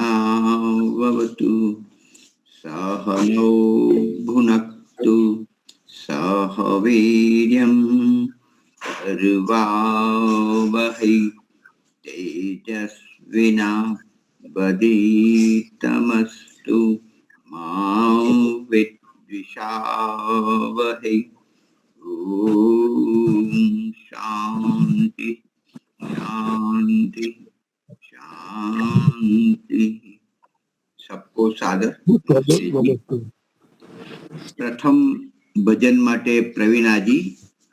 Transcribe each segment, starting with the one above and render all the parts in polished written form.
सहनावतु सहनौ भुनक्तु सह वीर्यं कर्वावहै तेजस्विनावधीतमस्तु मा विद्विषावहै। ओम शांति शांति शांति। सबको सादर नमस्ते जी। प्रथम भजन माटे प्रवीणा जी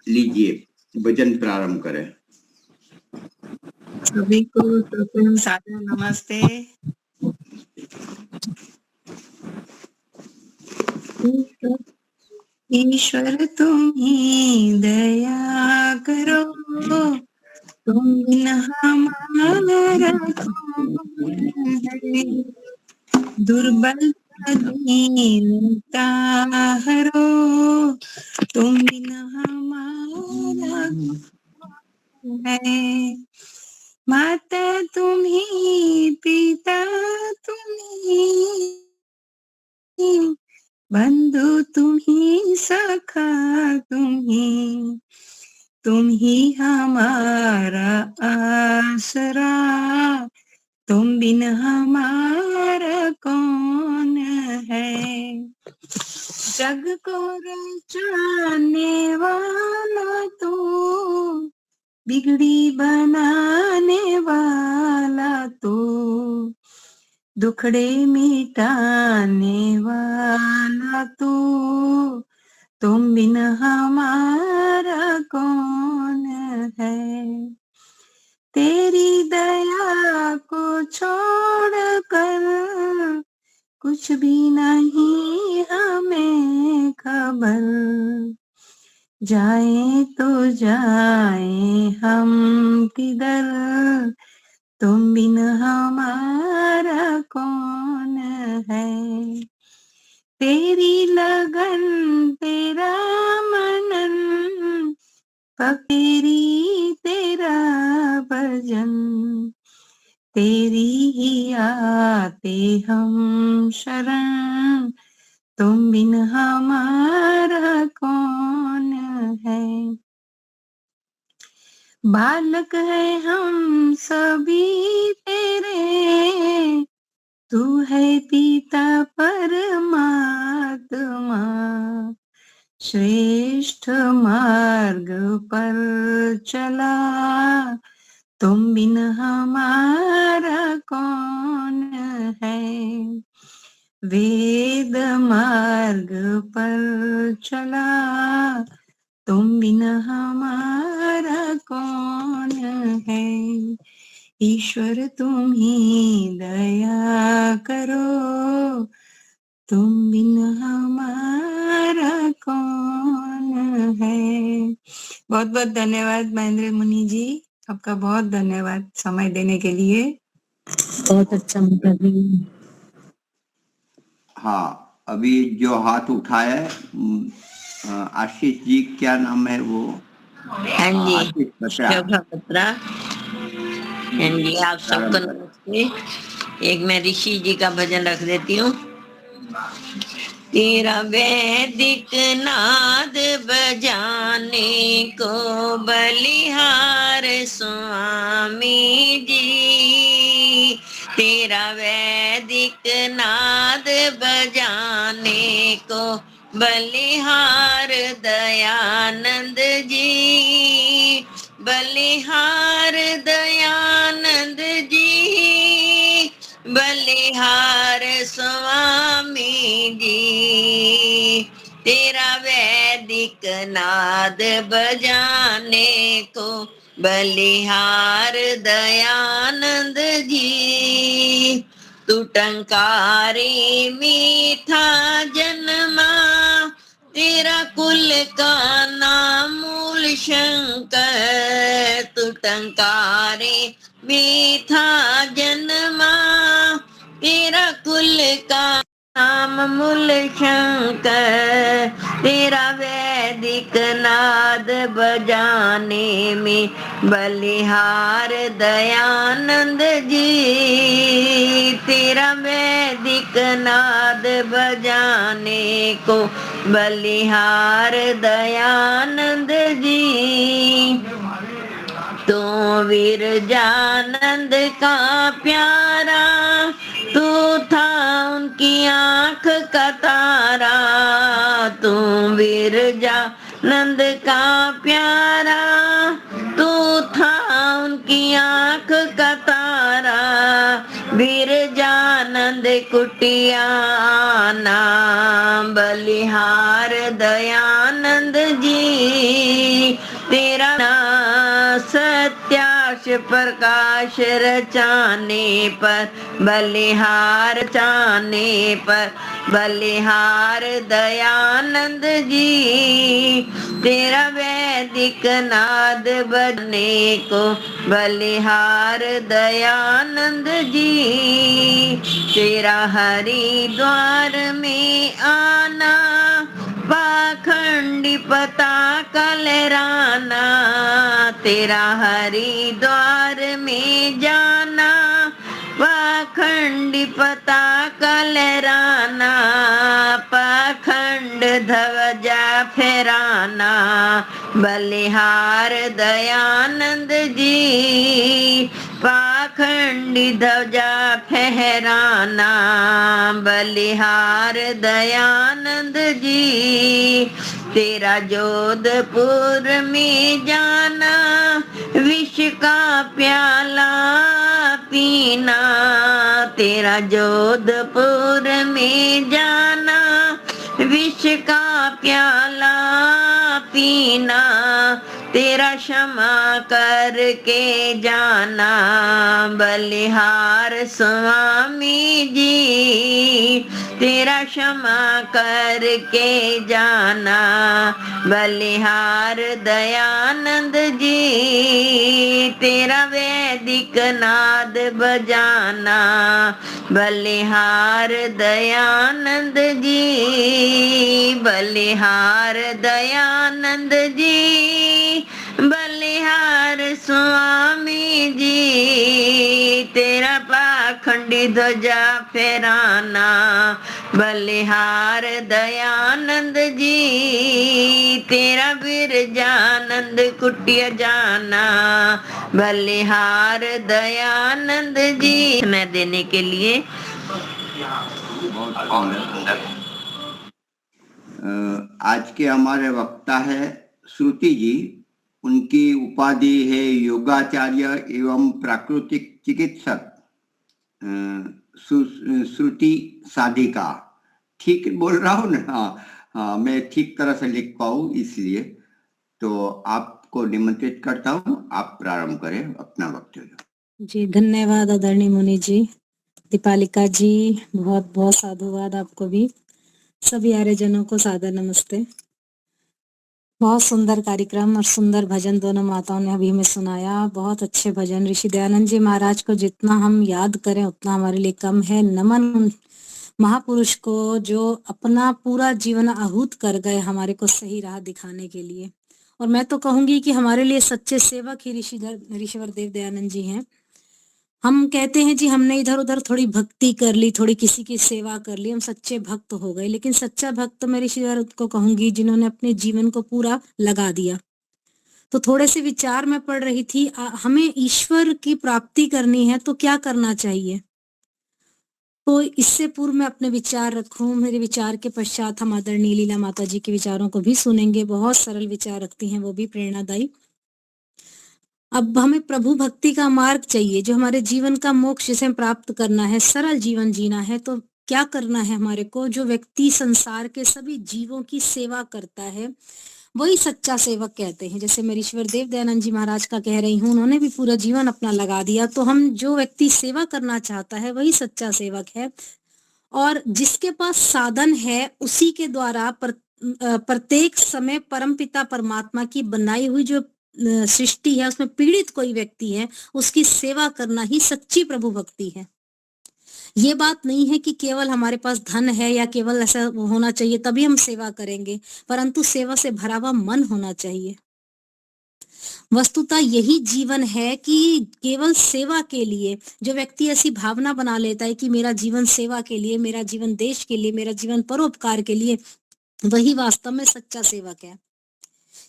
लीजिए, भजन प्रारंभ करें। सभी को प्रथम सादर नमस्ते। ईश्वर तुम ही दया करो, तुम बिना हमारा कौन है। दुर्बलता दीनता हरो, तुम बिना हमारा कौन है। माता तुम ही, पिता तुम ही, बंधु तुम ही, सखा तुम ही हमारा आसरा, तुम बिन हमारा कौन है। जग को रचाने वाला तू, बिगड़ी बनाने वाला तू, दुखड़े मिटाने वाला तू, तुम बिन हमारा कौन है। तेरी दया को छोड़कर कुछ भी नहीं हमें खबर, जाए तो जाए हम किधर, तुम बिन हमारा कौन है। तेरी लगन तेरा मनन, फकीरी तेरा भजन, तेरी ही आते हम शरण, तुम बिन हमारा कौन है। बालक है हम सभी तेरे, तू है पिता परमात्मा, श्रेष्ठ मार्ग पर चला, तुम बिन हमारा कौन है। वेद मार्ग पर चला, तुम बिन हमारा कौन है। ईश्वर तुम ही दया करो, तुम बिन हमारा कौन है। बहुत बहुत धन्यवाद महेंद्र मुनि जी, आपका बहुत धन्यवाद समय देने के लिए। बहुत अच्छा मतलब। हाँ, अभी जो हाथ उठाया है आशीष जी, क्या नाम है वो? हाँ जी, शोभा बत्रा। हाँ जी, आप सबको नमस्ते। एक मैं ऋषि जी का भजन रख देती हूँ। तेरा वैदिक नाद बजाने को बलिहार स्वामी जी, तेरा वैदिक नाद बजाने को बलिहार दयानंद जी, बलिहार दयानंद जी, बलिहार स्वामी जी, तेरा वैदिक नाद बजाने को बलिहार दयानंद जी। तू टंकारी मीठा जन्मा, तेरा कुल का नाम मूल शंकर, तू टंकारी मीठा जन्मा, तेरा कुल का नाम मूल शंकर, तेरा वैदिक वैदिक नाद बजाने में बलिहार दयानंद जी, तेरा वैदिक नाद बजाने को बलिहार दयानंद जी। तो विरजानंद का प्यारा, तू था उनकी आंख का तारा। तू विरजानंद का प्यारा, तू था उनकी आंख का तारा। विरजानंद कुटिया नाम बलिहार दयानंद जी, तेरा सत्याश प्रकाश रचाने पर बलिहार चाने पर बलिहार दयानंद जी, तेरा वैदिक नाद बजने को बलिहार दयानंद जी। तेरा हरिद्वार में आना, पाखंडी पताका लहराना। तेरा हरिद्वार में जाना, पाखंडी पताका लहराना। पाखंड ध्वजा फहराना, बलिहार दयानंद जी। पाखंडी ध्वजा फहराना, बलिहार दयानंद जी। तेरा जोधपुर में जाना, विष का प्याला पीना। तेरा जोधपुर में जाना, विष का प्याला पीना। तेरा क्षमा करके जाना, बलिहार स्वामी जी। तेरा क्षमा करके जाना, बलिहार दयानंद जी। तेरा वैदिक नाद बजाना, बलिहार दयानंद जी। बलिहार दयानंद जी, बलिहार स्वामी जी। तेरा पाखंडी ध्वजा फहराना, बलिहार दयानंद जी। तेरा बिरजानंद कुटिया जाना, बलिहार दयानंद जी। मैं देने के लिए बहुत सुंदर। आज के हमारे वक्ता है श्रुति जी। उनकी उपाधि है योगाचार्य एवं प्राकृतिक चिकित्सक, श्रुति साधिका। ठीक बोल रहा हूँ ना? हाँ, मैं ठीक तरह से लिख पाऊँ इसलिए। तो आपको निमंत्रित करता हूँ, आप प्रारंभ करें अपना वक्तव्य। जी धन्यवाद आदरणीय मुनि जी। दीपालिका जी बहुत बहुत साधुवाद आपको भी। सभी आर्यजनों को सादर नमस्ते। बहुत सुंदर कार्यक्रम और सुंदर भजन दोनों माताओं ने अभी हमें सुनाया। बहुत अच्छे भजन। ऋषि दयानंद जी महाराज को जितना हम याद करें उतना हमारे लिए कम है। नमन उन महापुरुष को जो अपना पूरा जीवन आहूत कर गए हमारे को सही राह दिखाने के लिए। और मैं तो कहूंगी कि हमारे लिए सच्चे सेवक ही ऋषिवर देव दयानंद जी हैं। हम कहते हैं जी हमने इधर उधर थोड़ी भक्ति कर ली, थोड़ी किसी की सेवा कर ली, हम सच्चे भक्त हो गए। लेकिन सच्चा भक्त मैं ऋषिवर को कहूंगी जिन्होंने अपने जीवन को पूरा लगा दिया। तो थोड़े से विचार में पड़ रही थी, हमें ईश्वर की प्राप्ति करनी है तो क्या करना चाहिए। तो इससे पूर्व मैं अपने विचार रखूं। मेरे विचार के पश्चात हम आदरणीय लीला माता जी के विचारों को भी सुनेंगे। बहुत सरल विचार रखती हैं, वो भी प्रेरणादायी। अब हमें प्रभु भक्ति का मार्ग चाहिए, जो हमारे जीवन का मोक्ष जिसे प्राप्त करना है, सरल जीवन जीना है। तो क्या करना है हमारे को? जो व्यक्ति संसार के सभी जीवों की सेवा करता है वही सच्चा सेवक कहते हैं। जैसे मैं ऋषिवर देव दयानंद जी महाराज का कह रही हूँ, उन्होंने भी पूरा जीवन अपना लगा दिया। तो हम जो व्यक्ति सेवा करना चाहता है वही सच्चा सेवक है। और जिसके पास साधन है उसी के द्वारा प्रत्येक समय परमपिता परमात्मा की बनाई हुई जो सृष्टि है उसमें पीड़ित कोई व्यक्ति है उसकी सेवा करना ही सच्ची प्रभु भक्ति है। ये बात नहीं है कि केवल हमारे पास धन है या केवल ऐसा होना चाहिए तभी हम सेवा करेंगे, परंतु सेवा से भरा हुआ मन होना चाहिए। वस्तुतः यही जीवन है कि केवल सेवा के लिए जो व्यक्ति ऐसी भावना बना लेता है कि मेरा जीवन सेवा के लिए, मेरा जीवन देश के लिए, मेरा जीवन परोपकार के लिए, वही वास्तव में सच्चा सेवक है।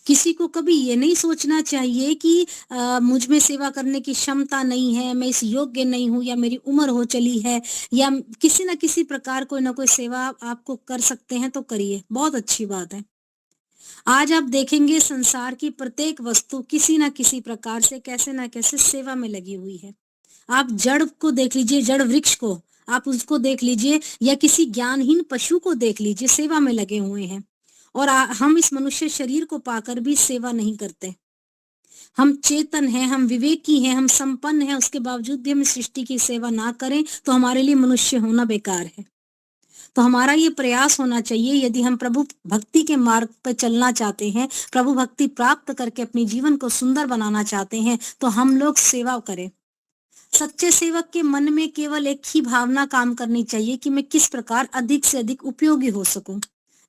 किसी को कभी ये नहीं सोचना चाहिए कि मुझ में सेवा करने की क्षमता नहीं है, मैं इस योग्य नहीं हूँ, या मेरी उम्र हो चली है, या किसी न किसी प्रकार कोई ना कोई सेवा आपको कर सकते हैं तो करिए, बहुत अच्छी बात है। आज आप देखेंगे संसार की प्रत्येक वस्तु किसी न किसी प्रकार से कैसे न कैसे सेवा में लगी हुई है। आप जड़ को देख लीजिए, जड़ वृक्ष को आप उसको देख लीजिए, या किसी ज्ञानहीन पशु को देख लीजिए, सेवा में लगे हुए हैं। और हम इस मनुष्य शरीर को पाकर भी सेवा नहीं करते। हम चेतन हैं, हम विवेकी हैं, हम संपन्न हैं, उसके बावजूद भी हम इस सृष्टि की सेवा ना करें तो हमारे लिए मनुष्य होना बेकार है। तो हमारा ये प्रयास होना चाहिए, यदि हम प्रभु भक्ति के मार्ग पर चलना चाहते हैं, प्रभु भक्ति प्राप्त करके अपने जीवन को सुंदर बनाना चाहते हैं, तो हम लोग सेवा करें। सच्चे सेवक के मन में केवल एक ही भावना काम करनी चाहिए कि मैं किस प्रकार अधिक से अधिक उपयोगी हो सकूं।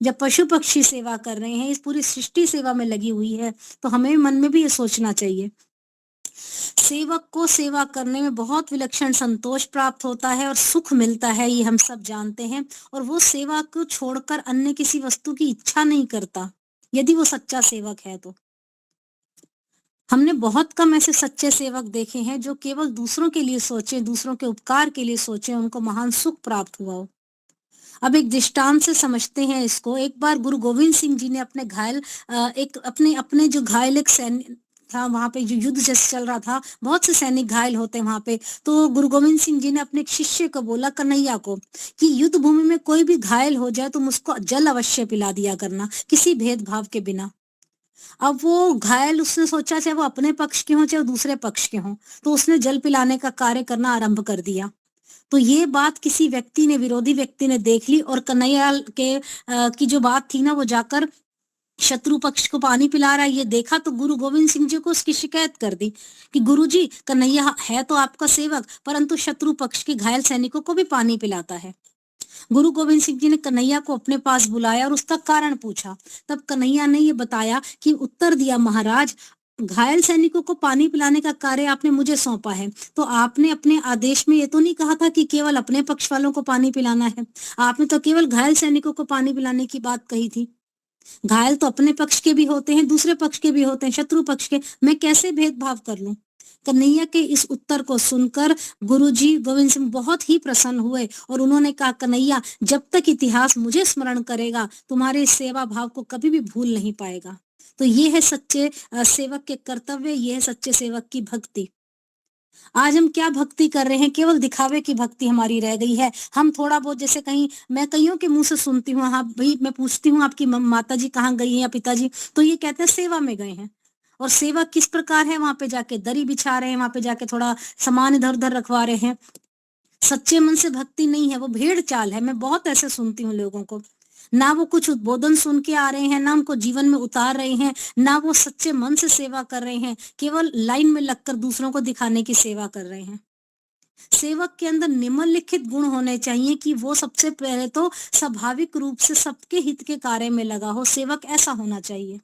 जब पशु पक्षी सेवा कर रहे हैं, इस पूरी सृष्टि सेवा में लगी हुई है, तो हमें मन में भी ये सोचना चाहिए। सेवक को सेवा करने में बहुत विलक्षण संतोष प्राप्त होता है और सुख मिलता है, ये हम सब जानते हैं। और वो सेवा को छोड़कर अन्य किसी वस्तु की इच्छा नहीं करता, यदि वो सच्चा सेवक है तो। हमने बहुत कम ऐसे सच्चे सेवक देखे हैं जो केवल दूसरों के लिए सोचे, दूसरों के उपकार के लिए सोचे, उनको महान सुख प्राप्त हुआ हो। अब एक दृष्टांत से समझते हैं इसको। एक बार गुरु गोविंद सिंह जी ने अपने घायल एक अपने अपने जो घायल एक सैनिक था, वहां पे जो युद्ध जैसे चल रहा था, बहुत से सैनिक घायल होते हैं वहां पे। तो गुरु गोविंद सिंह जी ने अपने एक शिष्य को बोला, कन्हैया को, कि युद्ध भूमि में कोई भी घायल हो जाए तुम उसको जल अवश्य पिला दिया करना, किसी भेदभाव के बिना। अब वो घायल, उसने सोचा चाहे वो अपने पक्ष के हों चाहे वो दूसरे पक्ष के हों, तो उसने जल पिलाने का कार्य करना आरंभ कर दिया। तो ये बात किसी व्यक्ति ने, विरोधी व्यक्ति ने देख ली, और कन्हैया के की जो बात थी ना, वो जाकर शत्रु पक्ष को पानी पिला रहा है, ये देखा तो गुरु गोविंद सिंह जी को उसकी शिकायत कर दी कि गुरु जी, कन्हैया है तो आपका सेवक, परंतु शत्रु पक्ष के घायल सैनिकों को भी पानी पिलाता है। गुरु गोविंद सिंह जी ने कन्हैया को अपने पास बुलाया और उसका कारण पूछा। तब कन्हैया ने ये बताया कि उत्तर दिया, महाराज, घायल सैनिकों को पानी पिलाने का कार्य आपने मुझे सौंपा है, तो आपने अपने आदेश में ये तो नहीं कहा था कि केवल अपने पक्ष वालों को पानी पिलाना है। आपने तो केवल घायल सैनिकों को पानी पिलाने की बात कही थी। घायल तो अपने पक्ष के भी होते हैं, दूसरे पक्ष के भी होते हैं, शत्रु पक्ष के, मैं कैसे भेदभाव कर लूं? कन्हैया के इस उत्तर को सुनकर गुरुजी गोविंद सिंह बहुत ही प्रसन्न हुए और उन्होंने कहा, कन्हैया, जब तक इतिहास मुझे स्मरण करेगा, तुम्हारे इस सेवा भाव को कभी भी भूल नहीं पाएगा। तो ये है सच्चे सेवक के कर्तव्य, ये है सच्चे सेवक की भक्ति। आज हम क्या भक्ति कर रहे हैं? केवल दिखावे की भक्ति हमारी रह गई है। हम थोड़ा बहुत, जैसे कहीं मैं कईयों के मुंह से सुनती हूँ, हाँ भाई, मैं पूछती हूँ आपकी माता जी कहाँ गई हैं या पिताजी, तो ये कहते हैं सेवा में गए हैं। और सेवा किस प्रकार है? वहां पे जाके दरी बिछा रहे हैं, वहां पे जाके थोड़ा सामान इधर उधर रखवा रहे हैं। सच्चे मन से भक्ति नहीं है, वो भेड़ चाल है। मैं बहुत ऐसे सुनती हूँ लोगों को, ना वो कुछ उद्बोधन सुन के आ रहे हैं, ना उनको जीवन में उतार रहे हैं, ना वो सच्चे मन से सेवा कर रहे हैं, केवल लाइन में लगकर दूसरों को दिखाने की सेवा कर रहे हैं। सेवक के अंदर निम्नलिखित गुण होने चाहिए कि वो सबसे पहले तो स्वाभाविक रूप से सबके हित के कार्य में लगा हो। सेवक ऐसा होना चाहिए।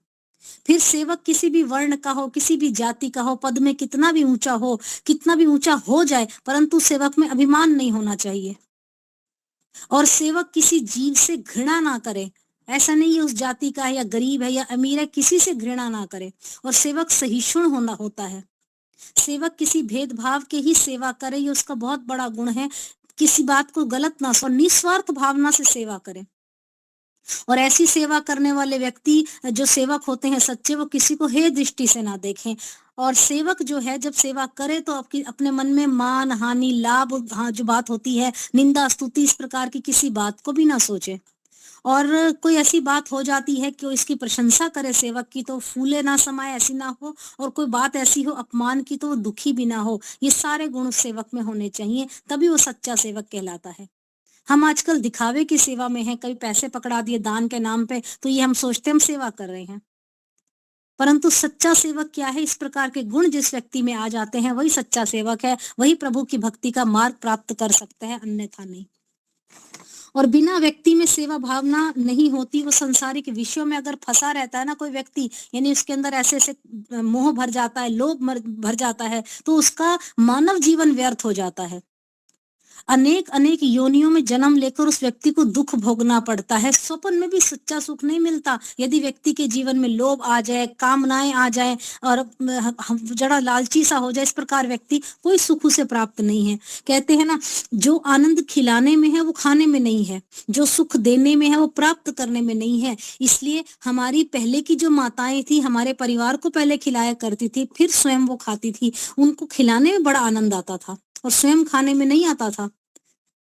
फिर सेवक किसी भी वर्ण का हो, किसी भी जाति का हो, पद में कितना भी ऊंचा हो, कितना भी ऊंचा हो जाए, परंतु सेवक में अभिमान नहीं होना चाहिए। और सेवक किसी जीव से घृणा ना करे। ऐसा नहीं है उस जाति का है या गरीब है या अमीर है, किसी से घृणा ना करे। और सेवक सहिष्णु होना होता है। सेवक किसी भेदभाव के ही सेवा करे, ये उसका बहुत बड़ा गुण है। किसी बात को गलत ना और निस्वार्थ भावना से सेवा करे। और ऐसी सेवा करने वाले व्यक्ति जो सेवक होते हैं सच्चे, वो किसी को हे दृष्टि से ना देखें। और सेवक जो है जब सेवा करे तो आपकी अपने मन में मान हानि लाभ, हाँ, जो बात होती है निंदा स्तुति, इस प्रकार की किसी बात को भी ना सोचे। और कोई ऐसी बात हो जाती है कि वो इसकी प्रशंसा करे सेवक की, तो फूले ना समाये, ऐसी ना हो। और कोई बात ऐसी हो अपमान की, तो वो दुखी भी ना हो। ये सारे गुण उस सेवक में होने चाहिए, तभी वो सच्चा सेवक कहलाता है। हम आजकल दिखावे की सेवा में हैं, कभी पैसे पकड़ा दिए दान के नाम पे, तो ये हम सोचते हम सेवा कर रहे हैं। परंतु सच्चा सेवक क्या है, इस प्रकार के गुण जिस व्यक्ति में आ जाते हैं वही सच्चा सेवक है, वही प्रभु की भक्ति का मार्ग प्राप्त कर सकता है, अन्यथा नहीं। और बिना व्यक्ति में सेवा भावना नहीं होती, वो संसारिक विषयों में अगर फंसा रहता है ना कोई व्यक्ति, यानी उसके अंदर ऐसे ऐसे मोह भर जाता है, लोभ भर जाता है, तो उसका मानव जीवन व्यर्थ हो जाता है। अनेक अनेक योनियों में जन्म लेकर उस व्यक्ति को दुख भोगना पड़ता है, स्वप्न में भी सच्चा सुख नहीं मिलता। यदि व्यक्ति के जीवन में लोभ आ जाए, कामनाएं आ जाए और जड़ा लालची सा हो जाए, इस प्रकार व्यक्ति कोई सुख उसे प्राप्त नहीं है। कहते हैं ना, जो आनंद खिलाने में है वो खाने में नहीं है, जो सुख देने में है वो प्राप्त करने में नहीं है। इसलिए हमारी पहले की जो माताएं थी, हमारे परिवार को पहले खिलाया करती थी, फिर स्वयं वो खाती थी। उनको खिलाने में बड़ा आनंद आता था और स्वयं खाने में नहीं आता था।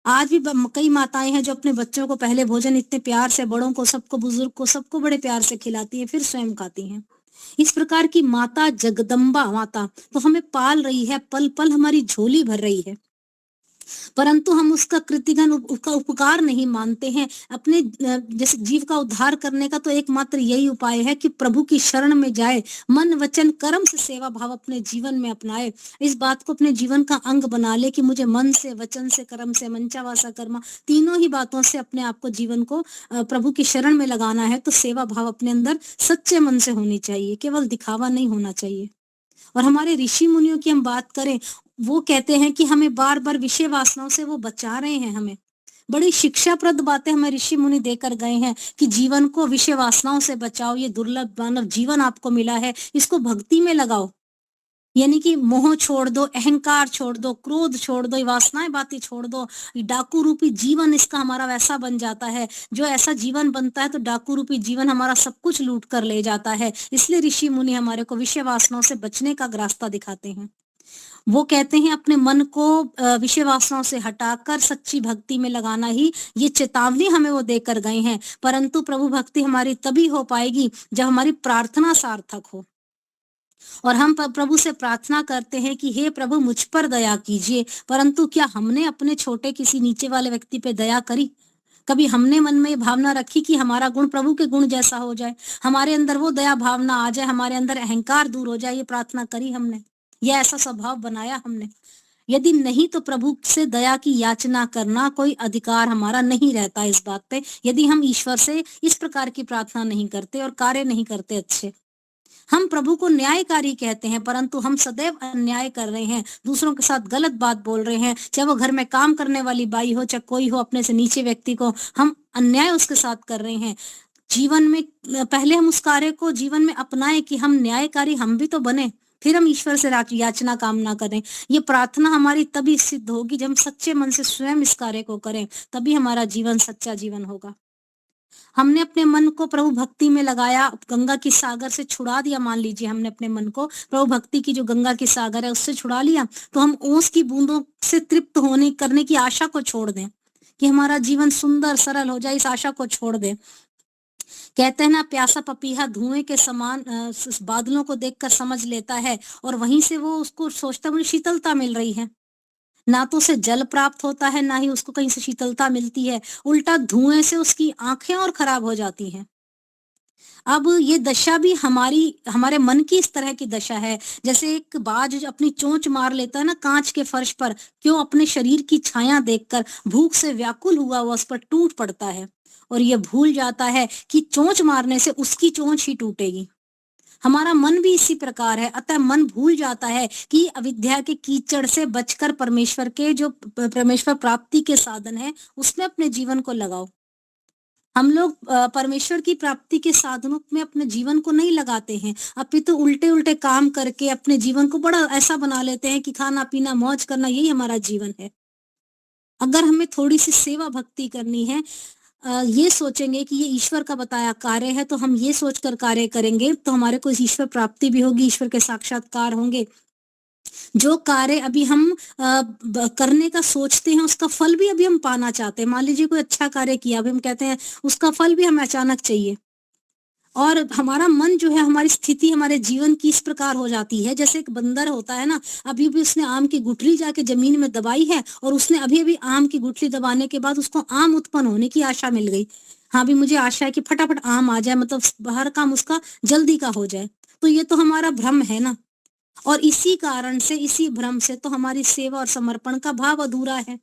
आज भी कई माताएं हैं जो अपने बच्चों को पहले भोजन इतने प्यार से, बड़ों को, सबको, बुजुर्ग को, सबको बड़े प्यार से खिलाती है, फिर स्वयं खाती हैं। इस प्रकार की माता, जगदम्बा माता तो हमें पाल रही है, पल पल हमारी झोली भर रही है, परंतु हम उसका कृतिघन, उसका उपकार नहीं मानते हैं। अपने जैसे जीव का उद्धार करने का तो एकमात्र यही उपाय है कि प्रभु की शरण में जाए, मन वचन कर्म से सेवा भाव अपने जीवन में अपनाए, इस बात को अपने जीवन का अंग बना ले कि मुझे मन से, वचन से, कर्म से, मंचा वासा कर्मा, तीनों ही बातों से अपने आप को, जीवन को प्रभु की शरण में लगाना है। तो सेवा भाव अपने अंदर सच्चे मन से होनी चाहिए, केवल दिखावा नहीं होना चाहिए। और हमारे ऋषि मुनियों की हम बात करें, वो कहते हैं कि हमें बार बार विषय वासनाओं से वो बचा रहे हैं। हमें बड़ी शिक्षाप्रद बातें हमें ऋषि मुनि देकर गए हैं कि जीवन को विषय वासनाओं से बचाओ, ये दुर्लभ मानव जीवन आपको मिला है, इसको भक्ति में लगाओ। यानी कि मोह छोड़ दो, अहंकार छोड़ दो, क्रोध छोड़ दो, वासनाएं बातें छोड़ दो। डाकू रूपी जीवन इसका हमारा वैसा बन जाता है, जो ऐसा जीवन बनता है तो डाकू रूपी जीवन हमारा सब कुछ लूट कर ले जाता है। इसलिए ऋषि मुनि हमारे को विषय वासनाओं से बचने का रास्ता दिखाते हैं। वो कहते हैं अपने मन को विषय वासनाओं से हटाकर सच्ची भक्ति में लगाना ही, ये चेतावनी हमें वो देकर गए हैं। परंतु प्रभु भक्ति हमारी तभी हो पाएगी जब हमारी प्रार्थना सार्थक हो और हम प्रभु से प्रार्थना करते हैं कि हे प्रभु मुझ पर दया कीजिए, परंतु क्या हमने अपने छोटे किसी नीचे वाले व्यक्ति पे दया करी? कभी हमने मन में ये भावना रखी कि हमारा गुण प्रभु के गुण जैसा हो जाए, हमारे अंदर वो दया भावना आ जाए, हमारे अंदर अहंकार दूर हो जाए? ये प्रार्थना करी हमने? यह ऐसा स्वभाव बनाया हमने? यदि नहीं तो प्रभु से दया की याचना करना कोई अधिकार हमारा नहीं रहता इस बात पे, यदि हम ईश्वर से इस प्रकार की प्रार्थना नहीं करते और कार्य नहीं करते अच्छे। हम प्रभु को न्यायकारी कहते हैं, परंतु हम सदैव अन्याय कर रहे हैं, दूसरों के साथ गलत बात बोल रहे हैं। चाहे वो घर में काम करने वाली बाई हो, चाहे कोई हो, अपने से नीचे व्यक्ति को हम अन्याय उसके साथ कर रहे हैं। जीवन में पहले हम उस कार्य को जीवन में अपनाएं कि हम न्यायकारी हम भी तो बने, फिर हम ईश्वर से याचना कामना करें। ये प्रार्थना हमारी तभी सिद्ध होगी जब हम सच्चे मन से स्वयं इस कार्य को करें, तभी हमारा जीवन सच्चा जीवन होगा। हमने अपने मन को प्रभु भक्ति में लगाया, गंगा की सागर से छुड़ा दिया। मान लीजिए हमने अपने मन को प्रभु भक्ति की जो गंगा की सागर है उससे छुड़ा लिया, तो हम ओस की बूंदों से तृप्त होने करने की आशा को छोड़ दें कि हमारा जीवन सुंदर सरल हो जाए, इस आशा को छोड़ दें। कहते हैं ना, प्यासा पपीहा धुएं के समान बादलों को देखकर समझ लेता है और वहीं से वो उसको सोचता मुझे शीतलता मिल रही है। ना तो उसे जल प्राप्त होता है, ना ही उसको कहीं से शीतलता मिलती है, उल्टा धुएं से उसकी आंखें और खराब हो जाती हैं। अब ये दशा भी हमारे मन की इस तरह की दशा है, जैसे एक बाज अपनी चोंच मार लेता है ना कांच के फर्श पर, क्यों? अपने शरीर की छाया देखकर भूख से व्याकुल हुआ उस पर टूट पड़ता है और ये भूल जाता है कि चोंच मारने से उसकी चोंच ही टूटेगी। हमारा मन भी इसी प्रकार है। अतः मन भूल जाता है कि अविद्या के कीचड़ से बचकर परमेश्वर के जो परमेश्वर प्राप्ति के साधन है उसमें अपने जीवन को लगाओ। हम लोग परमेश्वर की प्राप्ति के साधनों में अपने जीवन को नहीं लगाते हैं, अपितु उल्टे उल्टे काम करके अपने जीवन को बड़ा ऐसा बना लेते हैं कि खाना पीना मौज करना यही हमारा जीवन है। अगर हमें थोड़ी सी सेवा भक्ति करनी है, ये सोचेंगे कि ये ईश्वर का बताया कार्य है, तो हम ये सोचकर कार्य करेंगे तो हमारे को ईश्वर प्राप्ति भी होगी, ईश्वर के साक्षात्कार होंगे। जो कार्य अभी हम करने का सोचते हैं उसका फल भी अभी हम पाना चाहते हैं। मान लीजिए कोई अच्छा कार्य किया, अभी हम कहते हैं उसका फल भी हमें अचानक चाहिए, और हमारा मन जो है, हमारी स्थिति हमारे जीवन की इस प्रकार हो जाती है जैसे एक बंदर होता है ना, अभी भी उसने आम की गुठली जाके जमीन में दबाई है और उसने अभी अभी आम की गुठली दबाने के बाद उसको आम उत्पन्न होने की आशा मिल गई। हाँ भी मुझे आशा है कि फटाफट आम आ जाए, मतलब हर काम उसका जल्दी का हो जाए। तो ये तो हमारा भ्रम है ना। और इसी कारण से, इसी भ्रम से तो हमारी सेवा और समर्पण का भाव अधूरा है।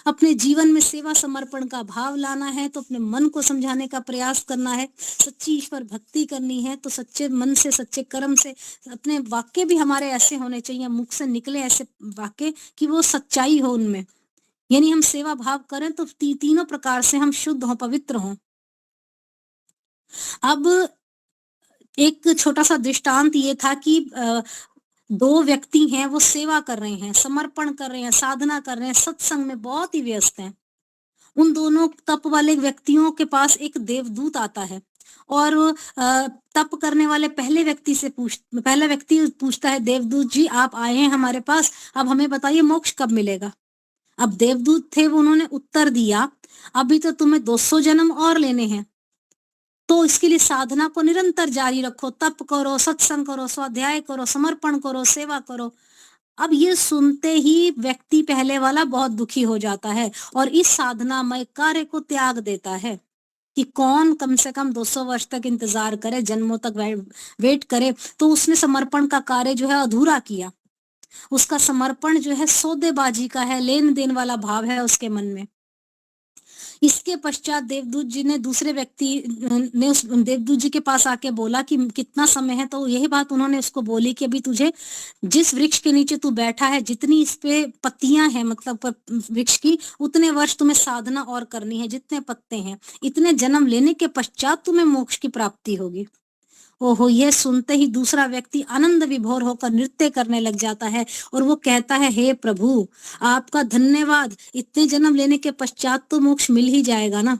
अपने जीवन में सेवा समर्पण का भाव लाना है तो अपने मन को समझाने का प्रयास करना है। सच्ची ईश्वर भक्ति करनी है तो सच्चे मन से, सच्चे कर्म से, अपने वाक्य भी हमारे ऐसे होने चाहिए, मुख से निकले ऐसे वाक्य कि वो सच्चाई हो उनमें। यानी हम सेवा भाव करें तो तीनों प्रकार से हम शुद्ध हों, पवित्र हों। अब एक छोटा सा दृष्टांत ये था कि दो व्यक्ति हैं, वो सेवा कर रहे हैं, समर्पण कर रहे हैं, साधना कर रहे हैं, सत्संग में बहुत ही व्यस्त हैं। उन दोनों तप वाले व्यक्तियों के पास एक देवदूत आता है और तप करने वाले पहले व्यक्ति पूछता है, देवदूत जी आप आए हैं हमारे पास, अब हमें बताइए मोक्ष कब मिलेगा। अब देवदूत थे, वो उन्होंने उत्तर दिया, अभी तो तुम्हें 200 जन्म और लेने हैं, तो इसके लिए साधना को निरंतर जारी रखो, तप करो, सत्संग करो, स्वाध्याय करो, समर्पण करो, सेवा करो। अब ये सुनते ही व्यक्ति पहले वाला बहुत दुखी हो जाता है और इस साधनामय कार्य को त्याग देता है कि कौन कम से कम 200 वर्ष तक इंतजार करे, जन्मों तक वेट करे। तो उसने समर्पण का कार्य जो है अधूरा किया। उसका समर्पण जो है सौदेबाजी का है, लेन देन वाला भाव है उसके मन में। इसके पश्चात देवदूत जी ने दूसरे व्यक्ति ने उस देवदूत जी के पास आके बोला कि कितना समय है, तो यही बात उन्होंने उसको बोली कि अभी तुझे जिस वृक्ष के नीचे तू बैठा है, जितनी इस पे पत्तियां हैं मतलब वृक्ष की, उतने वर्ष तुम्हें साधना और करनी है, जितने पत्ते हैं इतने जन्म लेने के पश्चात तुम्हें मोक्ष की प्राप्ति होगी। ओहो, यह सुनते ही दूसरा व्यक्ति आनंद विभोर होकर नृत्य करने लग जाता है और वो कहता है, हे प्रभु आपका धन्यवाद, इतने जन्म लेने के पश्चात तो मोक्ष मिल ही जाएगा ना।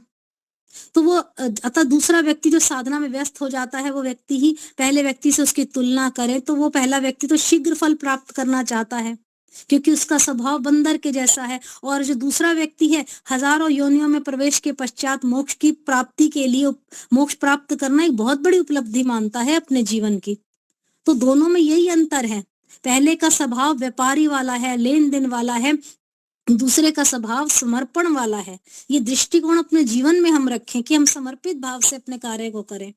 तो वो अतः दूसरा व्यक्ति जो साधना में व्यस्त हो जाता है, वो व्यक्ति ही पहले व्यक्ति से उसकी तुलना करे तो वो पहला व्यक्ति तो शीघ्र फल प्राप्त करना चाहता है क्योंकि उसका स्वभाव बंदर के जैसा है, और जो दूसरा व्यक्ति है हजारों योनियों में प्रवेश के पश्चात मोक्ष की प्राप्ति के लिए मोक्ष प्राप्त करना एक बहुत बड़ी उपलब्धि मानता है अपने जीवन की। तो दोनों में यही अंतर है, पहले का स्वभाव व्यापारी वाला है, लेन देन वाला है, दूसरे का स्वभाव समर्पण वाला है। ये दृष्टिकोण अपने जीवन में हम रखें कि हम समर्पित भाव से अपने कार्य को करें।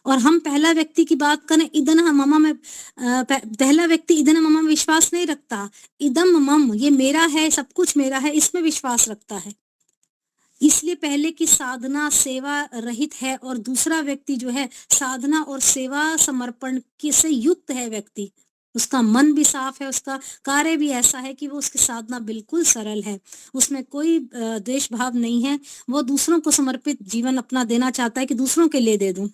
और हम पहला व्यक्ति की बात करें, इदम मम में पहला व्यक्ति इदम मम में विश्वास नहीं रखता, इदम मम ये मेरा है, सब कुछ मेरा है, इसमें विश्वास रखता है। इसलिए पहले की साधना सेवा रहित है और दूसरा व्यक्ति जो है साधना और सेवा समर्पण की से युक्त है व्यक्ति। उसका मन भी साफ है, उसका कार्य भी ऐसा है कि वो उसकी साधना बिल्कुल सरल है, उसमें कोई द्वेष भाव नहीं है। वो दूसरों को समर्पित जीवन अपना देना चाहता है कि दूसरों के लिए दे दूं।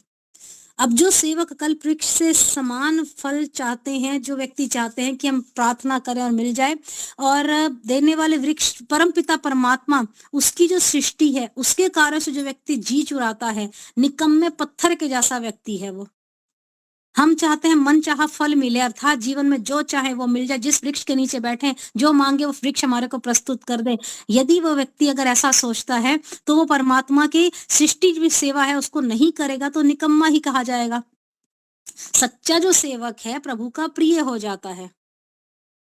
अब जो सेवक कल्प वृक्ष से समान फल चाहते हैं, जो व्यक्ति चाहते हैं कि हम प्रार्थना करें और मिल जाए, और देने वाले वृक्ष परमपिता परमात्मा उसकी जो सृष्टि है उसके कार्य से जो व्यक्ति जी चुराता है, निकम्मे पत्थर के जैसा व्यक्ति है वो। हम चाहते हैं मन चाहा फल मिले, अर्थात जीवन में जो चाहे वो मिल जाए, जिस वृक्ष के नीचे बैठे जो मांगे वो वृक्ष हमारे को प्रस्तुत कर दे। यदि वो व्यक्ति अगर ऐसा सोचता है तो वो परमात्मा की सृष्टि की सेवा है उसको नहीं करेगा तो निकम्मा ही कहा जाएगा। सच्चा जो सेवक है प्रभु का प्रिय हो जाता है,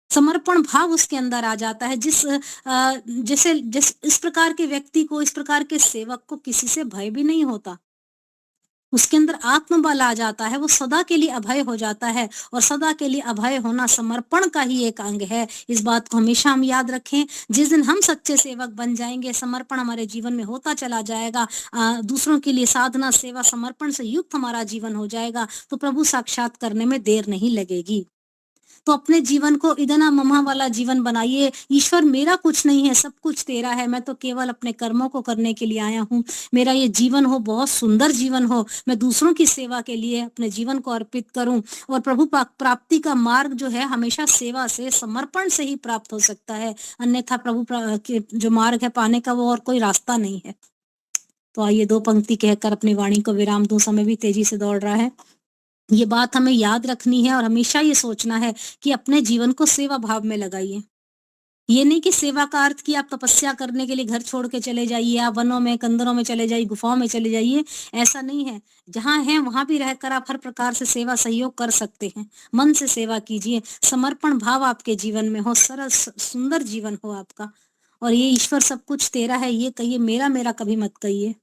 समर्पण भाव उसके अंदर आ जाता है। जिस इस प्रकार के व्यक्ति को, इस प्रकार के सेवक को किसी से भय भी नहीं होता, उसके अंदर आत्मबल आ जाता है, वो सदा के लिए अभय हो जाता है। और सदा के लिए अभय होना समर्पण का ही एक अंग है। इस बात को हमेशा हम याद रखें। जिस दिन हम सच्चे सेवक बन जाएंगे, समर्पण हमारे जीवन में होता चला जाएगा, दूसरों के लिए साधना सेवा समर्पण से युक्त हमारा जीवन हो जाएगा, तो प्रभु साक्षात करने में देर नहीं लगेगी। तो अपने जीवन को इदना ममा वाला जीवन बनाइए। ईश्वर मेरा कुछ नहीं है, सब कुछ तेरा है, मैं तो केवल अपने कर्मों को करने के लिए आया हूँ। मेरा ये जीवन हो बहुत सुंदर जीवन हो, मैं दूसरों की सेवा के लिए अपने जीवन को अर्पित करूं। और प्रभु प्राप्ति का मार्ग जो है हमेशा सेवा से, समर्पण से ही प्राप्त हो सकता है, अन्यथा प्रभु के जो मार्ग है पाने का वो और कोई रास्ता नहीं है। तो आइए 2 पंक्ति कहकर अपनी वाणी को विराम दूं, समय भी तेजी से दौड़ रहा है। ये बात हमें याद रखनी है और हमेशा ये सोचना है कि अपने जीवन को सेवा भाव में लगाइए। ये नहीं कि सेवा का अर्थ कि आप तपस्या करने के लिए घर छोड़ के चले जाइए, आप वनों में कंदरों में चले जाइए, गुफाओं में चले जाइए, ऐसा नहीं है। जहां हैं वहां भी रहकर आप हर प्रकार से सेवा सहयोग कर सकते हैं। मन से सेवा कीजिए, समर्पण भाव आपके जीवन में हो, सरल सुंदर जीवन हो आपका। और ये ईश्वर सब कुछ तेरा है ये कहिए, मेरा मेरा कभी मत कहिए।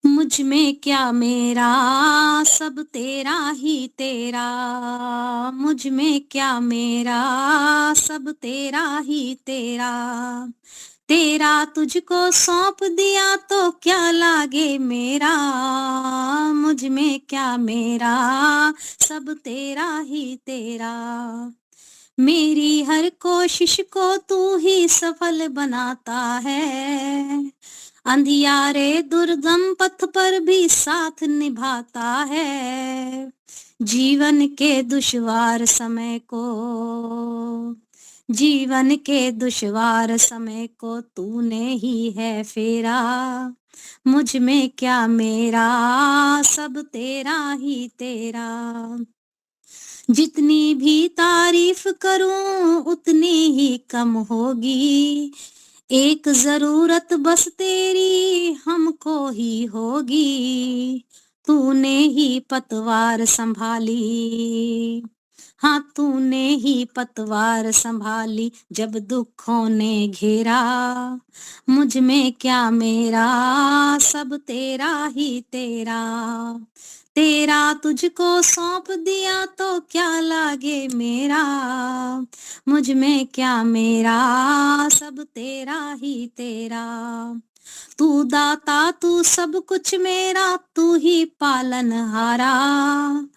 मुझ में क्या मेरा, सब तेरा ही तेरा। मुझ में क्या मेरा, सब तेरा ही तेरा। तेरा तुझको सौंप दिया तो क्या लागे मेरा। मुझ में क्या मेरा, सब तेरा ही तेरा। मेरी हर कोशिश को तू ही सफल बनाता है। अंधियारे दुर्गम पथ पर भी साथ निभाता है। जीवन के दुश्वार समय को, जीवन के दुश्वार समय को तूने ही है फेरा। मुझ में क्या मेरा, सब तेरा ही तेरा। जितनी भी तारीफ करूं उतनी ही कम होगी। एक जरूरत बस तेरी हमको ही होगी। तूने ही पतवार संभाली, हाँ तूने ही पतवार संभाली जब दुखों ने घेरा। मुझ में क्या मेरा, सब तेरा ही तेरा। तेरा तुझको सौंप दिया तो क्या लागे मेरा। मुझ में क्या मेरा, सब तेरा ही तेरा। तू दाता तू सब कुछ मेरा, तू ही पालनहारा।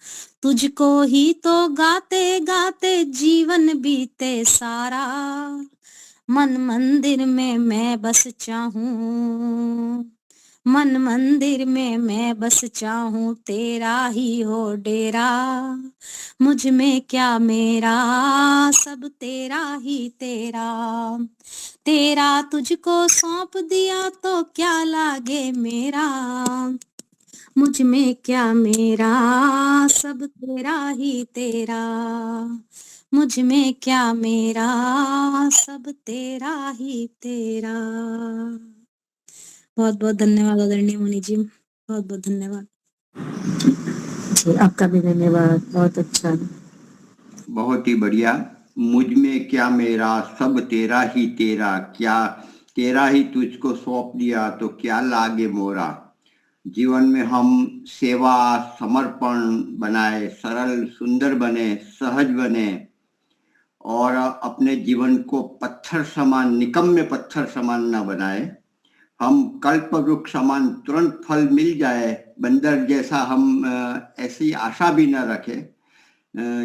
तुझको ही तो गाते गाते जीवन बीते सारा। मन मंदिर में मैं बस चाहूं, मन मंदिर में मैं बस चाहूं तेरा ही हो डेरा। मुझ में क्या मेरा, सब तेरा ही तेरा। तेरा तुझको सौंप दिया तो क्या लागे मेरा। मुझ में क्या मेरा, सब तेरा ही तेरा। मुझ में क्या मेरा, सब तेरा ही तेरा। बहुत बहुत धन्यवाद आदरणीय मुनि जी, बहुत बहुत धन्यवाद जी। आपका भी धन्यवाद, बहुत अच्छा। बहुत ही बढ़िया। मुझ में क्या मेरा, सब तेरा ही तेरा। क्या तेरा ही तुझको सौंप दिया तो क्या लागे मोरा। जीवन में हम सेवा समर्पण बनाए, सरल सुंदर बने, सहज बने और अपने जीवन को पत्थर समान, निकम्मे पत्थर समान न बनाए। हम कल्प वृक्ष समान तुरंत फल मिल जाए, बंदर जैसा हम ऐसी आशा भी न रखें।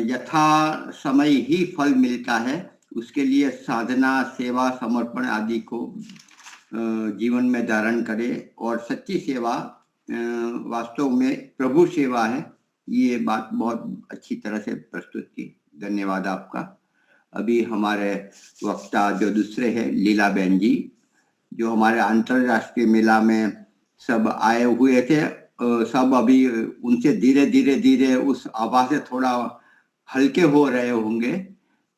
यथा समय ही फल मिलता है, उसके लिए साधना सेवा समर्पण आदि को जीवन में धारण करें। और सच्ची सेवा वास्तव में प्रभु सेवा है। ये बात बहुत अच्छी तरह से प्रस्तुत की, धन्यवाद आपका। अभी हमारे वक्ता जो दूसरे हैं लीला बहन जी, जो हमारे अंतरराष्ट्रीय मेला में सब आए हुए थे, सब अभी उनसे धीरे धीरे धीरे उस आवाज से थोड़ा हल्के हो रहे होंगे,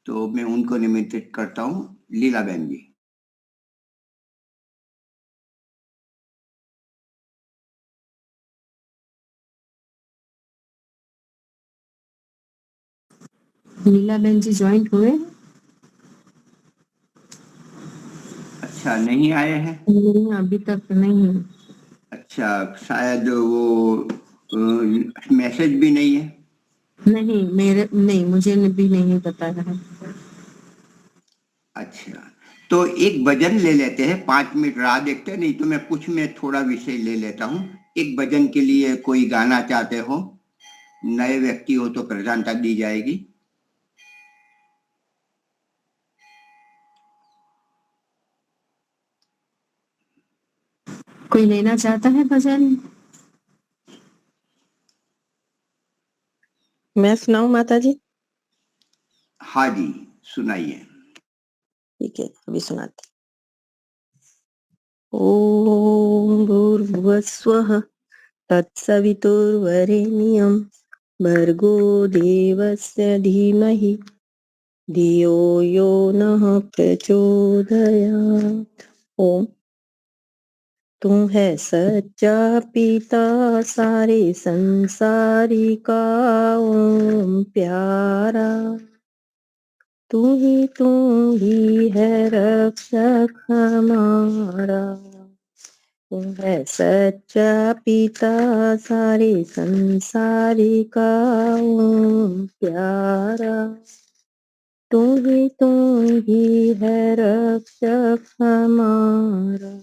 तो मैं उनको निमंत्रित करता हूँ। लीला बहन जी। लीला बहन जी ज्वाइंट हुए? अच्छा, नहीं आए हैं? नहीं, अभी तक नहीं। अच्छा, शायद वो मैसेज भी नहीं है। नहीं, मेरे नहीं, मुझे भी नहीं पता है। अच्छा, तो एक भजन ले लेते हैं, 5 मिनट राह देखते हैं, नहीं तो मैं कुछ में थोड़ा विषय ले लेता हूँ। एक भजन के लिए कोई गाना चाहते हो, नए व्यक्ति हो तो प्रधानता दी जाएगी। कोई लेना चाहता है भजन? मैं सुनाऊं माता जी? हाँ जी, सुनाइए। ठीक है, अभी सुनाती। ओम भूर्भुवस्वः तत्सवितुर्वरेण्यं भर्गो देवस्य धीमहि धियो यो नः प्रचोदयात्। ओम, तू है सच्चा पिता सारे संसारी का ओम प्यारा। तू ही है रक्षक हमारा। तू है सच्चा पिता सारे संसारी का ओम प्यारा। तू ही है रक्षक हमारा।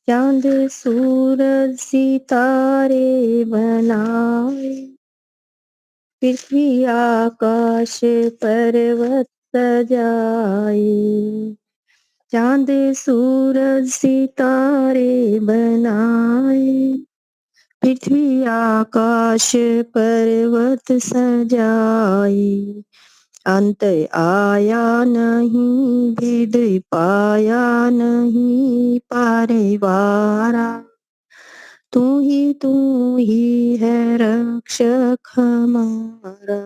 चांद सूरज सितारे बनाए, पृथ्वी आकाश पर्वत सजाए। चांद सूरज सितारे बनाए, पृथ्वी आकाश पर्वत सजाए। अंत आया नहीं, भेद पाया नहीं, पारेवारा। तू ही है रक्षक हमारा।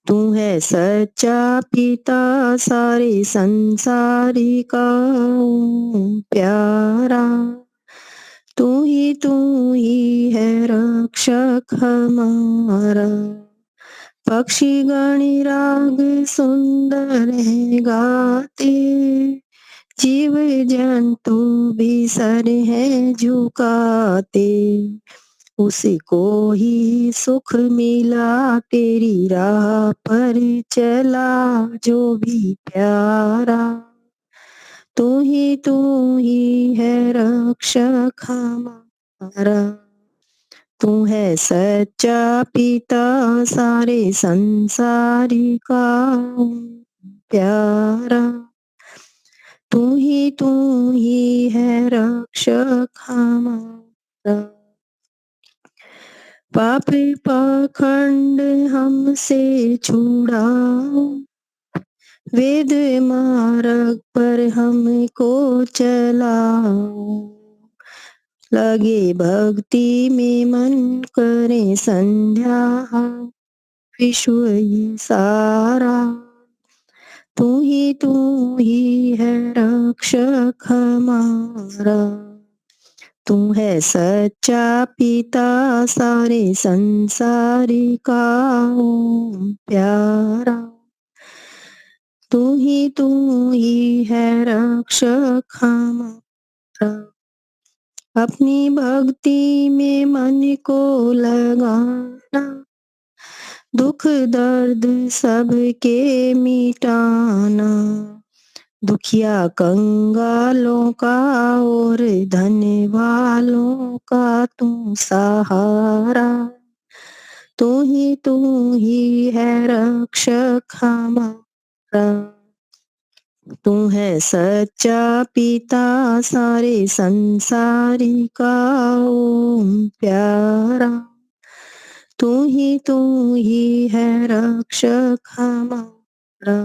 तू है सच्चा पिता सारे संसारी का ओम प्यारा। तू ही है रक्षक हमारा। पक्षी गणी राग सुंदर है गाते, जीव जंतु भी सर है झुकाते। उसको ही सुख मिला तेरी राह पर चला जो भी प्यारा। तू ही है रक्षक हमारा। तू है सच्चा पिता सारे संसारी का प्यारा। तू ही है रक्षक हमारा। पाप पाखंड हमसे छुड़ाओ, वेद मार्ग पर हमको चलाओ। लगे भक्ति में मन करे संध्या, विश्व ये सारा। तू ही है रक्षक हमारा। तू है सच्चा पिता सारे संसारी का ओम प्यारा। तू ही है रक्षक हमारा। अपनी भक्ति में मन को लगाना, दुख दर्द सबके मिटाना। दुखिया कंगालों का और धन वालों का तू सहारा। तू ही है रक्षक हमारा। तू है सच्चा पिता सारे संसारी का ओम प्यारा। तू ही है रक्षक हमारा।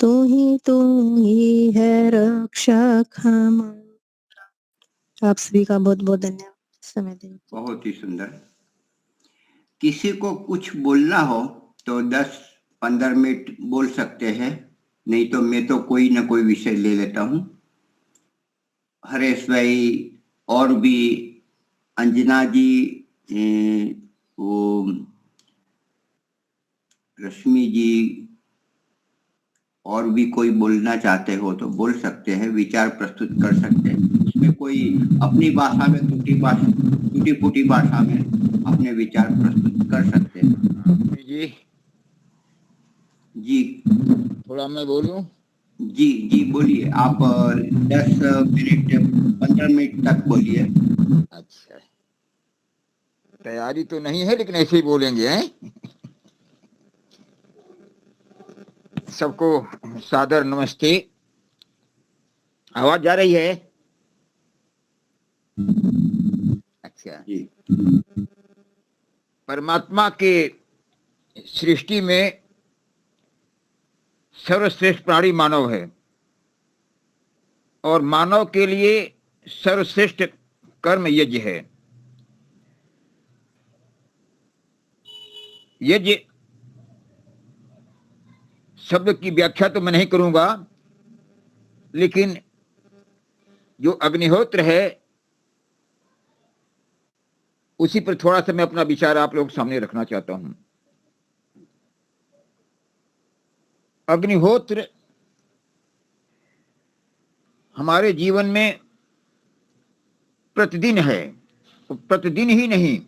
तू ही है रक्षक हमारा। आप सभी का बहुत बहुत धन्यवाद समय देने के लिए। बहुत ही सुंदर। किसी को कुछ बोलना हो तो 10-15 मिनट बोल सकते हैं, नहीं तो मैं तो कोई ना कोई विषय ले लेता हूँ। हरेश भाई और भी अंजना जी, वो रश्मि जी, और भी कोई बोलना चाहते हो तो बोल सकते हैं, विचार प्रस्तुत कर सकते हैं। उसमें कोई अपनी भाषा में टूटी फूटी भाषा में अपने विचार प्रस्तुत कर सकते हैं। जी थोड़ा मैं बोलूं? जी बोलिए। आप 10 मिनट 15 मिनट तक बोलिए। अच्छा, तैयारी तो नहीं है लेकिन ऐसे ही बोलेंगे हैं। सबको सादर नमस्ते। आवाज जा रही है? अच्छा। जी। परमात्मा के सृष्टि में सर्वश्रेष्ठ प्राणी मानव है और मानव के लिए सर्वश्रेष्ठ कर्म यज्ञ है। यज्ञ शब्द की व्याख्या तो मैं नहीं करूंगा, लेकिन जो अग्निहोत्र है उसी पर थोड़ा सा मैं अपना विचार आप लोग सामने रखना चाहता हूं। अग्निहोत्र हमारे जीवन में प्रतिदिन है, प्रतिदिन ही नहीं,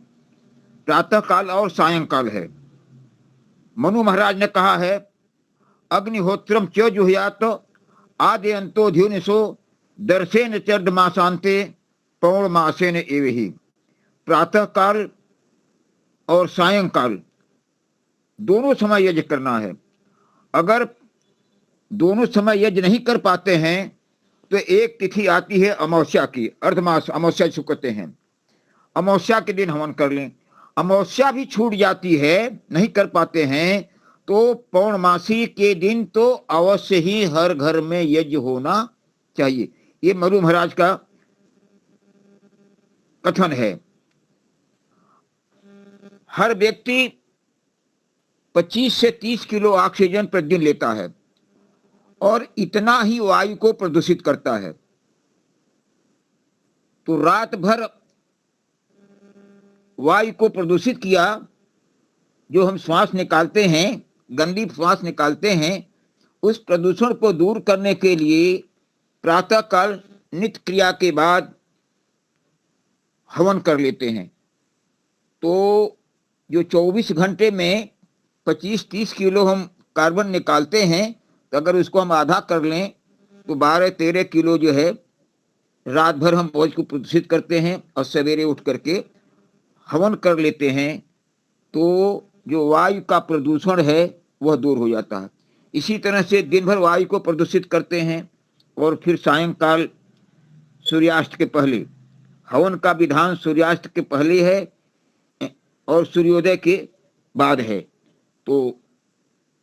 प्रातः काल और सायंकाल है। मनु महाराज ने कहा है, अग्निहोत्रम च जुहुयात आदि अंतो ध्युनिसो दर्शेन चर्दमासांते पौर्णमासेन एव ही। प्रातः काल और सायंकाल दोनों समय यज्ञ करना है। अगर दोनों समय यज्ञ नहीं कर पाते हैं तो एक तिथि आती है अमावस्या की, अर्धमास अमावस्या जिसको कहते हैं, अमावस्या के दिन हवन कर लें। अमावस्या भी छूट जाती है, नहीं कर पाते हैं, तो पौर्णमासी के दिन तो अवश्य ही हर घर में यज्ञ होना चाहिए। ये मनु महाराज का कथन है। हर व्यक्ति 25 से 30 किलो ऑक्सीजन प्रतिदिन लेता है और इतना ही वायु को प्रदूषित करता है। तो रात भर वायु को प्रदूषित किया, जो हम श्वास निकालते हैं, गंदी श्वास निकालते हैं, उस प्रदूषण को दूर करने के लिए प्रातः काल नित्य क्रिया के बाद हवन कर लेते हैं। तो जो 24 घंटे में 25-30 किलो हम कार्बन निकालते हैं, तो अगर उसको हम आधा कर लें तो 12-13 किलो जो है रात भर हम वायु को प्रदूषित करते हैं और सवेरे उठ करके हवन कर लेते हैं, तो जो वायु का प्रदूषण है वह दूर हो जाता है। इसी तरह से दिन भर वायु को प्रदूषित करते हैं और फिर सायंकाल सूर्यास्त के पहले, हवन का विधान सूर्यास्त के पहले है और सूर्योदय के बाद है, तो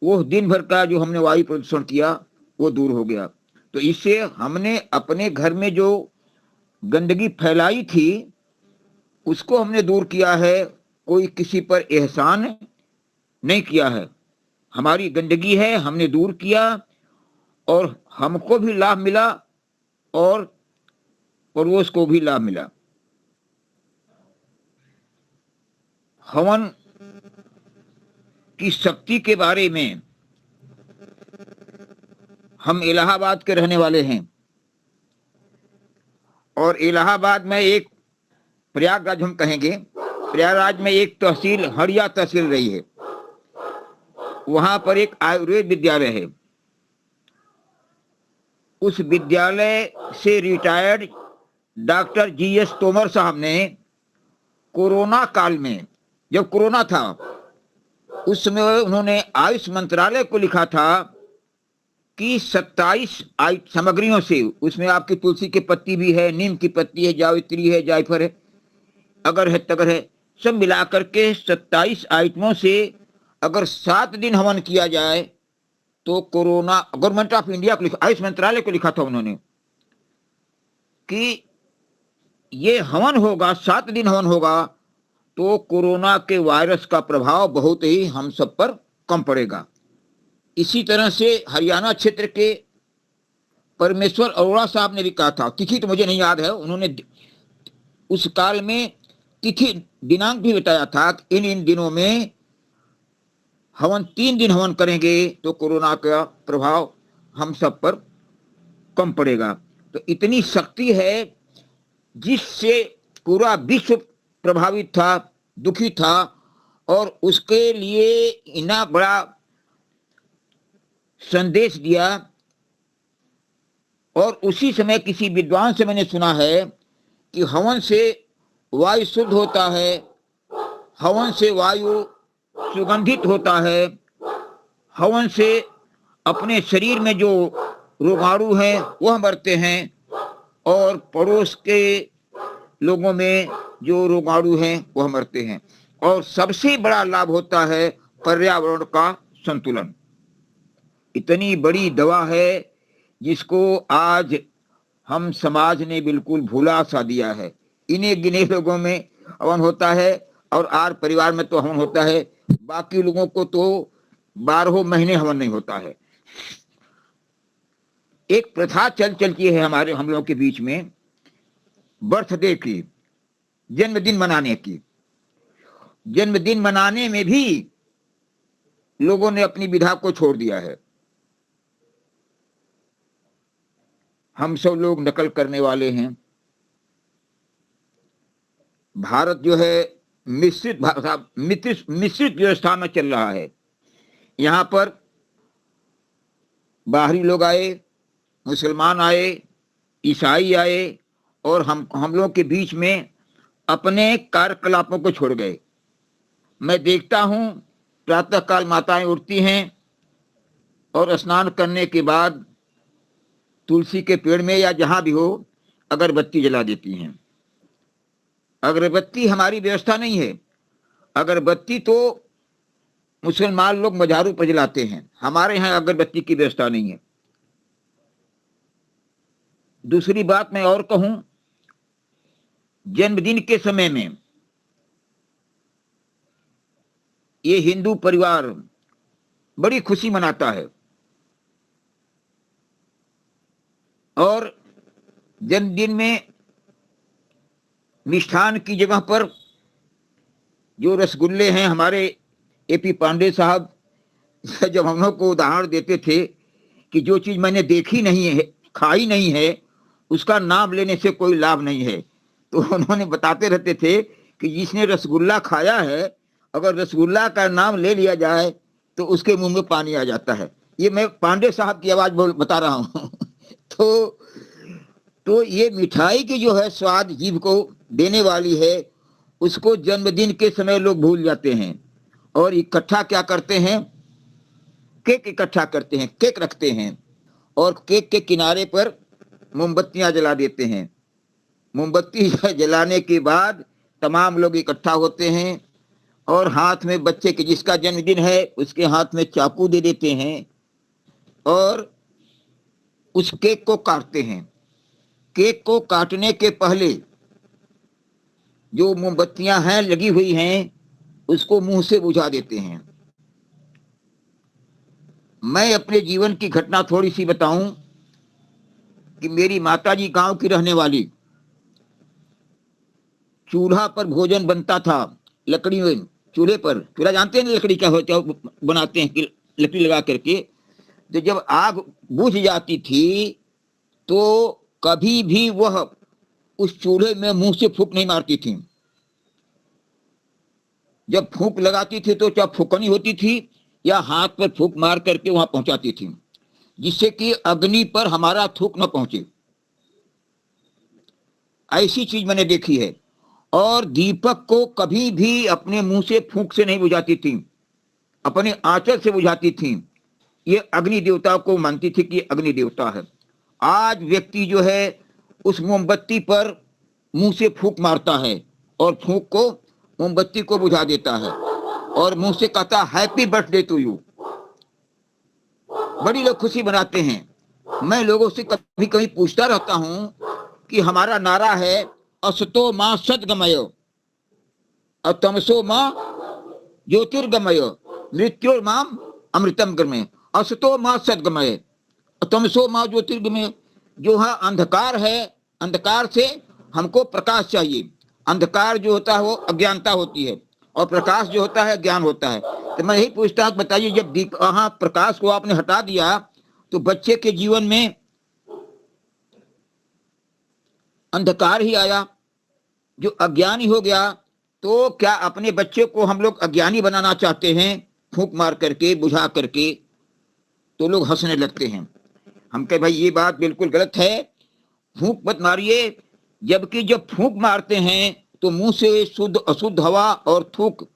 वो दिन भर का जो हमने वायु प्रदूषण किया वो दूर हो गया। तो इससे हमने अपने घर में जो गंदगी फैलाई थी उसको हमने दूर किया है। कोई किसी पर एहसान नहीं किया है, हमारी गंदगी है, हमने दूर किया और हमको भी लाभ मिला और पड़ोस को भी लाभ मिला। हवन की शक्ति के बारे में, हम इलाहाबाद के रहने वाले हैं और इलाहाबाद में एक, प्रयागराज हम कहेंगे, प्रयागराज में एक तहसील हड़िया तहसील रही है, वहां पर एक आयुर्वेद विद्यालय है। उस विद्यालय से रिटायर्ड डॉक्टर GS तोमर साहब ने कोरोना काल में, जब कोरोना था उस समय उन्होंने आयुष मंत्रालय को लिखा था कि 27 सामग्रियों से, उसमें आपकी तुलसी की पत्ती भी है, नीम की पत्ती है, जावित्री है, जायफल है, अगर है तगर है, सब मिलाकर के 27 आइटमों से अगर 7 दिन हवन किया जाए तो कोरोना, गवर्नमेंट ऑफ इंडिया को लिखा, आयुष मंत्रालय को लिखा था उन्होंने कि ये हवन होगा, 7 दिन हवन होगा तो कोरोना के वायरस का प्रभाव बहुत ही हम सब पर कम पड़ेगा। इसी तरह से हरियाणा क्षेत्र के परमेश्वर अरोड़ा साहब ने भी कहा था, तिथि तो मुझे नहीं याद है, उन्होंने उस काल में तिथि दिनांक भी बताया था कि इन दिनों में हवन 3 दिन हवन करेंगे तो कोरोना का प्रभाव हम सब पर कम पड़ेगा। तो इतनी शक्ति है जिससे पूरा विश्व प्रभावित था, दुखी था, और उसके लिए इतना बड़ा संदेश दिया। और उसी समय किसी विद्वान से मैंने सुना है कि हवन से वायु शुद्ध होता है, हवन से वायु सुगंधित होता है, हवन से अपने शरीर में जो रोगाणु हैं वह मरते हैं और पड़ोस के लोगों में जो रोगाणु हैं वह मरते हैं। और सबसे बड़ा लाभ होता है पर्यावरण का संतुलन। इतनी बड़ी दवा है जिसको आज हम समाज ने बिल्कुल भुला सा दिया है। इन्हें गिने लोगों में हवन होता है और आर परिवार में तो हवन होता है, बाकी लोगों को तो 12 महीने हवन नहीं होता है। एक प्रथा चलती है हमारे हम लोगों के बीच में, बर्थडे की, जन्मदिन मनाने की। जन्मदिन मनाने में भी लोगों ने अपनी विधा को छोड़ दिया है। हम सब लोग नकल करने वाले हैं। भारत जो है मिश्रित व्यवस्था में चल रहा है। यहाँ पर बाहरी लोग आए, मुसलमान आए, ईसाई आए और हम लोगों के बीच में अपने कार्यकलापों को छोड़ गए। मैं देखता हूँ प्रातःकाल माताएं उठती हैं और स्नान करने के बाद तुलसी के पेड़ में या जहां भी हो अगरबत्ती जला देती हैं। अगरबत्ती हमारी व्यवस्था नहीं है। अगरबत्ती तो मुसलमान लोग मजारों पर जलाते हैं, हमारे यहाँ अगरबत्ती की व्यवस्था नहीं है। दूसरी बात मैं और कहूं, जन्मदिन के समय में ये हिंदू परिवार बड़ी खुशी मनाता है और जन्मदिन में मिष्ठान की जगह पर जो रसगुल्ले हैं, हमारे एपी पांडे साहब जब हम लोग को उदाहरण देते थे कि जो चीज मैंने देखी नहीं है, खाई नहीं है, उसका नाम लेने से कोई लाभ नहीं है, तो उन्होंने बताते रहते थे कि जिसने रसगुल्ला खाया है, अगर रसगुल्ला का नाम ले लिया जाए तो उसके मुंह में पानी आ जाता है। ये मैं पांडे साहब की आवाज बता रहा हूँ। तो ये मिठाई की जो है स्वाद जीभ को देने वाली है, उसको जन्मदिन के समय लोग भूल जाते हैं और इकट्ठा क्या करते हैं, केक इकट्ठा करते हैं, केक रखते हैं और केक के किनारे पर मोमबत्तियां जला देते हैं। मोमबत्ती जलाने के बाद तमाम लोग इकट्ठा होते हैं और हाथ में बच्चे के जिसका जन्मदिन है उसके हाथ में चाकू दे देते हैं और उस केक को काटते हैं। केक को काटने के पहले जो मोमबत्तियां हैं लगी हुई हैं उसको मुंह से बुझा देते हैं। मैं अपने जीवन की घटना थोड़ी सी बताऊं कि मेरी माताजी गांव की रहने वाली, चूल्हा पर भोजन बनता था, लकड़ी में चूल्हे पर, चूल्हा जानते हैं ना लकड़ी का होता है, बनाते हैं कि लकड़ी लगा करके, तो जब आग बुझ जाती थी तो कभी भी वह उस चूल्हे में मुंह से फूंक नहीं मारती थी। जब फूंक लगाती थी तो चाहे फूकनी होती थी या हाथ पर फूंक मार करके वहां पहुंचाती थी, जिससे कि अग्नि पर हमारा थूक न पहुंचे। ऐसी चीज मैंने देखी है। और दीपक को कभी भी अपने मुंह से फूंक से नहीं बुझाती थी, अपने आंचल से बुझाती थी। ये अग्नि देवता को मानती थी कि अग्नि देवता है। आज व्यक्ति जो है उस मोमबत्ती पर मुंह से फूंक मारता है और फूंक को मोमबत्ती को बुझा देता है और मुंह से कहता हैप्पी बर्थडे टू यू। बड़ी लोग खुशी मनाते हैं। मैं लोगों से कभी कभी पूछता रहता हूं कि हमारा नारा है असतो मां सद्गमय और तमसो मां ज्योतिर्गमय मृत्योर माम अमृतम गमय। असतो मां सद्गमय और तमसो मां ज्योतिर्गमय। जो है अंधकार है, अंधकार से हमको प्रकाश चाहिए। अंधकार जो होता है वो अज्ञानता होती है और प्रकाश जो होता है ज्ञान होता है। तो मैं यही पूछता हूं, बताइए जब प्रकाश को आपने हटा दिया तो बच्चे के जीवन में अंधकार ही आया, जो अज्ञानी हो गया। तो क्या अपने बच्चे को हम लोग अज्ञानी बनाना चाहते हैं फूंक मार करके, बुझा करके? तो लोग हंसने लगते हैं। हम कहे भाई ये बात बिल्कुल गलत है, फूंक मत मारिए। जबकि जब फूंक मारते हैं तो मुंह से शुद्ध अशुद्ध हवा और थूक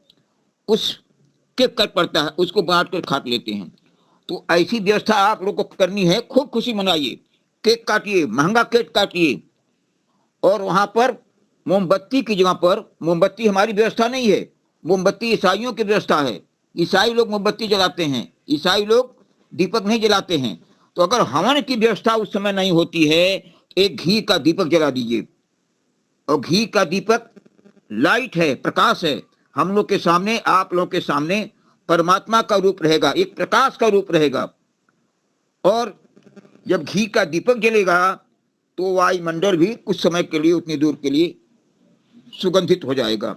उस केक कर पड़ता है, उसको बांट कर खा लेते हैं। तो ऐसी व्यवस्था आप लोग को करनी है। खूब खुशी मनाइए, केक काटिए, महंगा केक काटिए। और वहां पर मोमबत्ती की जगह पर, मोमबत्ती हमारी व्यवस्था नहीं है, मोमबत्ती ईसाइयों की व्यवस्था है। ईसाई लोग मोमबत्ती जलाते हैं, ईसाई लोग दीपक नहीं जलाते हैं। तो अगर हवन की व्यवस्था उस समय नहीं होती है, एक घी का दीपक जला दीजिए। और घी का दीपक लाइट है, प्रकाश है। हम लोग के सामने, आप लोग के सामने परमात्मा का रूप रहेगा, एक प्रकाश का रूप रहेगा। और जब घी का दीपक जलेगा तो वायुमंडल भी कुछ समय के लिए, उतनी दूर के लिए सुगंधित हो जाएगा।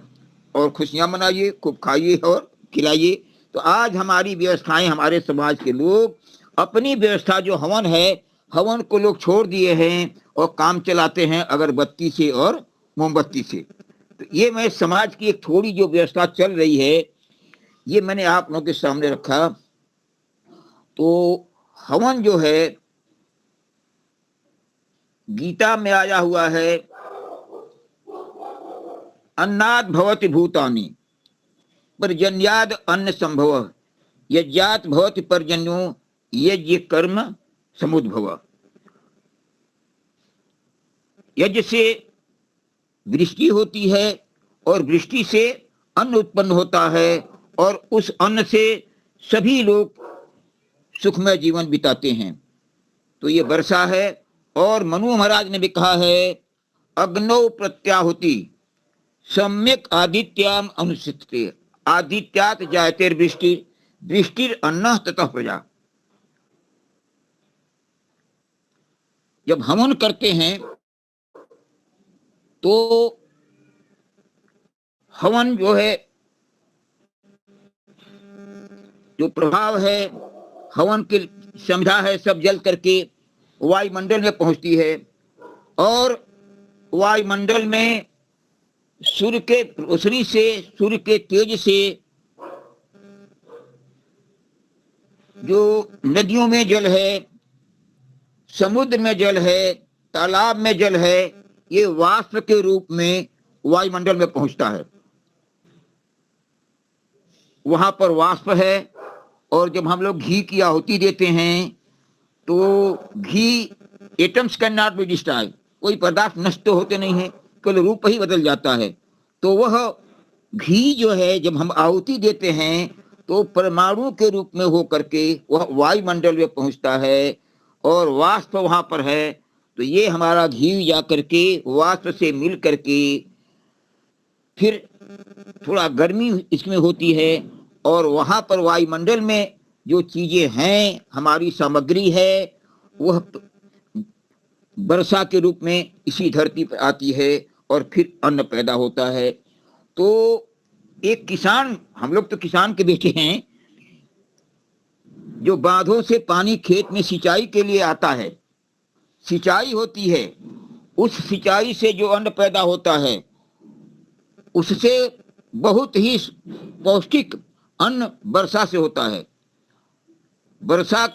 और खुशियां मनाइए, खूब खाइए और खिलाइए। तो आज हमारी व्यवस्थाएं, हमारे समाज के लोग अपनी व्यवस्था जो हवन है, हवन को लोग छोड़ दिए हैं और काम चलाते हैं अगरबत्ती से और मोमबत्ती से। तो ये मैं समाज की एक थोड़ी जो व्यवस्था चल रही है ये मैंने आप लोगों के सामने रखा। तो हवन जो है गीता में आया हुआ है, अन्नाद भवति भूतानि पर्जन्याद अन्न संभव यज्ञात भवति पर्जन्यो यज्ञ कर्म समुद्भव। यज्ञ से वृष्टि होती है और वृष्टि से अन्न उत्पन्न होता है और उस अन्न से सभी लोग सुखमय जीवन बिताते हैं। तो ये वर्षा है। और मनु महाराज ने भी कहा है, अग्नौ प्रत्याहुति सम्यक आदित्याम अनुष्ठिते आदित्यात जायते वृष्टि वृष्टिर अन्न ततः प्रजा। जब हवन करते हैं तो हवन जो है जो प्रभाव है हवन के समझा है सब जल करके वायुमंडल में पहुंचती है और वायुमंडल में सूर्य के रोशनी से सूर्य के तेज से जो नदियों में जल है, समुद्र में जल है, तालाब में जल है, ये वाष्प के रूप में वायुमंडल में पहुंचता है। वहां पर वाष्प है। और जब हम लोग घी की आहुति देते हैं तो ghee atoms can not be destroyed, कोई पदार्थ नष्ट तो होते नहीं है, केवल रूप ही बदल जाता है। तो वह घी जो है जब हम आहुति देते हैं तो परमाणु के रूप में हो करके वह वायुमंडल में पहुंचता है और वाष्प वहां पर है। तो ये हमारा घी जा करके वाष्प से मिल करके फिर थोड़ा गर्मी इसमें होती है और वहां पर वायुमंडल में जो चीजें हैं हमारी सामग्री है वह वर्षा के रूप में इसी धरती पर आती है और फिर अन्न पैदा होता है। तो एक किसान, हम लोग तो किसान के बेटे हैं, जो बांधों से पानी खेत में सिंचाई के लिए आता है, सिंचाई होती है, उस सिंचाई से जो अन्न पैदा होता है उससे बहुत ही पौष्टिक अन्न वर्षा से होता है। वर्षा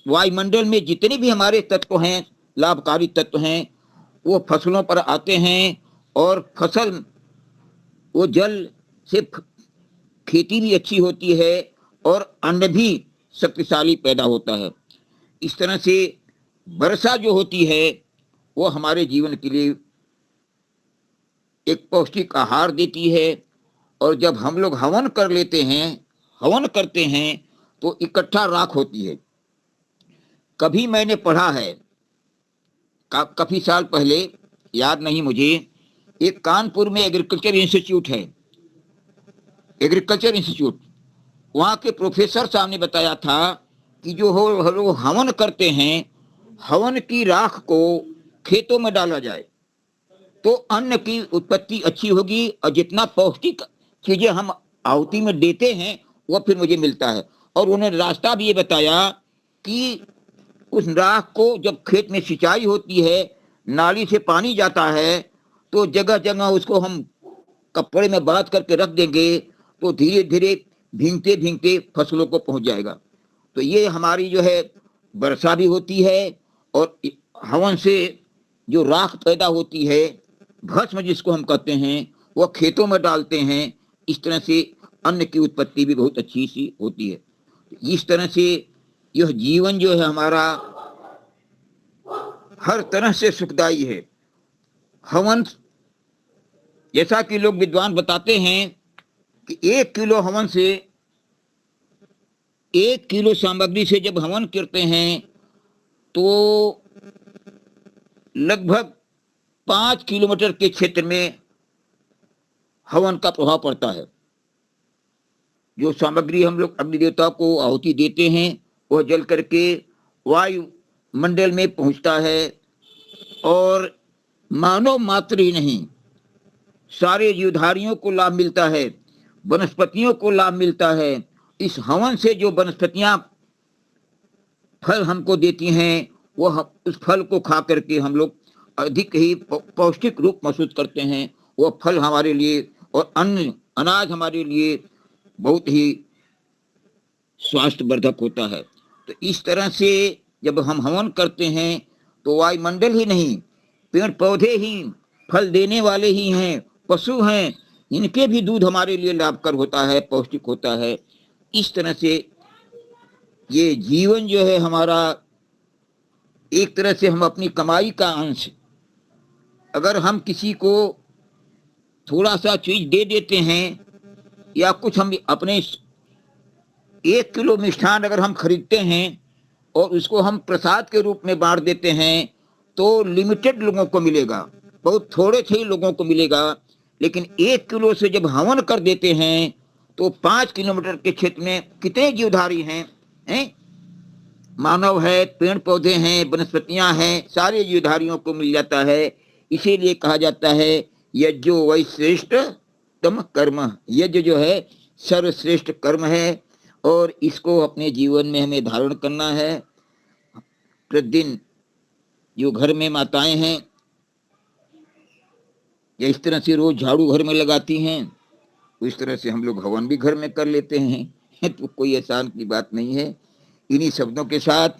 वायुमंडल में जितने भी हमारे तत्व हैं, लाभकारी तत्व हैं, वो फसलों पर आते हैं और फसल वो जल से खेती भी अच्छी होती है और अन्न भी शक्तिशाली पैदा होता है। इस तरह से वर्षा जो होती है वो हमारे जीवन के लिए एक पौष्टिक आहार देती है। और जब हम लोग हवन कर लेते हैं, हवन करते हैं तो इकट्ठा राख होती है। कभी मैंने पढ़ा है काफी साल पहले, याद नहीं मुझे, एक कानपुर में एग्रीकल्चर इंस्टीट्यूट है, एग्रीकल्चर इंस्टीट्यूट, वहाँ के प्रोफेसर साहब ने बताया था कि जो हो हवन करते हैं, हवन की राख को खेतों में डाला जाए तो अन्न की उत्पत्ति अच्छी होगी और जितना पौष्टिक चीजें हम आहुति में देते हैं वो फिर मुझे मिलता है। और उन्होंने रास्ता भी ये बताया कि उस राख को जब खेत में सिंचाई होती है, नाली से पानी जाता है, तो जगह जगह उसको हम कपड़े में बांध करके रख देंगे तो धीरे धीरे भींगते भींगते फसलों को पहुंच जाएगा। तो ये हमारी जो है वर्षा भी होती है और हवन से जो राख पैदा होती है, भस्म जिसको हम कहते हैं, वह खेतों में डालते हैं। इस तरह से अन्न की उत्पत्ति भी बहुत अच्छी सी होती है। इस तरह से यह जीवन जो है हमारा हर तरह से सुखदायी है। हवन, जैसा कि लोग विद्वान बताते हैं कि 1 किलो हवन से, 1 किलो सामग्री से जब हवन करते हैं तो लगभग 5 किलोमीटर के क्षेत्र में हवन का प्रभाव पड़ता है। जो सामग्री हम लोग अग्नि देवता को आहुति देते हैं वह जल करके वायु मंडल में पहुंचता है और मानव मात्र ही नहीं, सारे जीवधारियों को लाभ मिलता है, वनस्पतियों को लाभ मिलता है। इस हवन से जो वनस्पतियां फल हमको देती हैं वह उस फल को खा करके हम लोग अधिक ही पौष्टिक रूप महसूस करते हैं। वो फल हमारे लिए और अन्न अनाज हमारे लिए बहुत ही स्वास्थ्यवर्धक होता है। तो इस तरह से जब हम हवन करते हैं तो वायुमंडल ही नहीं, पेड़ पौधे ही फल देने वाले ही हैं, पशु हैं, इनके भी दूध हमारे लिए लाभकर होता है, पौष्टिक होता है। इस तरह से ये जीवन जो है हमारा, एक तरह से हम अपनी कमाई का अंश, अगर हम किसी को थोड़ा सा चीज दे देते हैं या कुछ हम अपने 1 किलो मिष्ठान अगर हम खरीदते हैं और उसको हम प्रसाद के रूप में बांट देते हैं तो लिमिटेड लोगों को मिलेगा, बहुत थोड़े से ही लोगों को मिलेगा। लेकिन 1 किलो से जब हवन कर देते हैं तो 5 किलोमीटर के क्षेत्र में कितने जीवधारी हैं, मानव है, पेड़ पौधे हैं, वनस्पतियां हैं, सारे जीवधारियों को मिल जाता है। इसीलिए कहा जाता है यज्ञो वै श्रेष्ठ तम कर्म, यज्ञ जो है सर्वश्रेष्ठ कर्म है और इसको अपने जीवन में हमें धारण करना है। प्रतिदिन जो घर में माताएं हैं या इस तरह से रोज झाड़ू घर में लगाती हैं, उस तरह से हम लोग हवन भी घर में कर लेते हैं। तो कोई आसान की बात नहीं है। इन्हीं शब्दों के साथ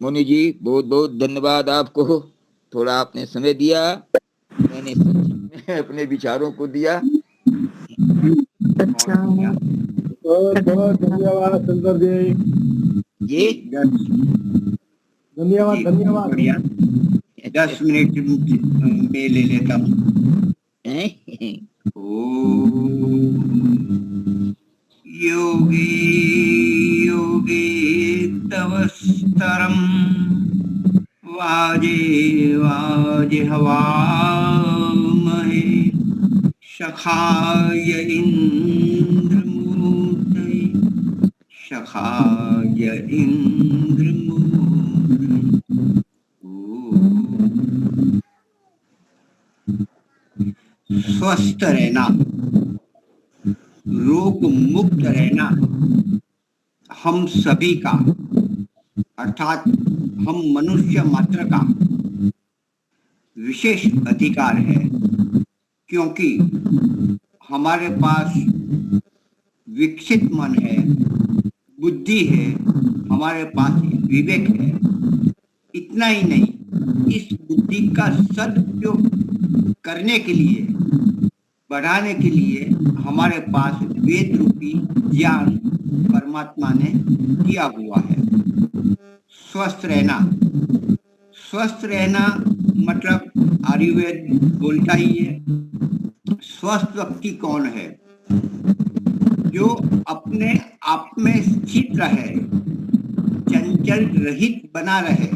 मुनि जी बहुत बहुत धन्यवाद आपको, थोड़ा आपने समय दिया, मैंने अपने विचारों को दिया। अच्छा, बहुत बहुत धन्यवाद शंकर जी, धन्यवाद धन्यवाद। बढ़िया, 10 मिनट में ले लेता हूँ। योगी योगी तव स्तरम वाजे वाजे हवामहे शखाय इंद्रमूर्तये शखाय इंद्रमूर्तये। स्वस्थ रहना, रोग मुक्त रहना हम सभी का, अर्थात हम मनुष्य मात्र का विशेष अधिकार है, क्योंकि हमारे पास विकसित मन है, बुद्धि है, हमारे पास विवेक है। इतना ही नहीं, इस बुद्धि का सदुपयोग करने के लिए, बढ़ाने के लिए हमारे पास वेद रूपी ज्ञान परमात्मा ने दिया हुआ है। स्वस्थ रहना, स्वस्थ रहना मतलब आयुर्वेद बोलता ही है, स्वस्थ व्यक्ति कौन है? जो अपने आप में स्थित रहे, चंचल रहित बना रहे,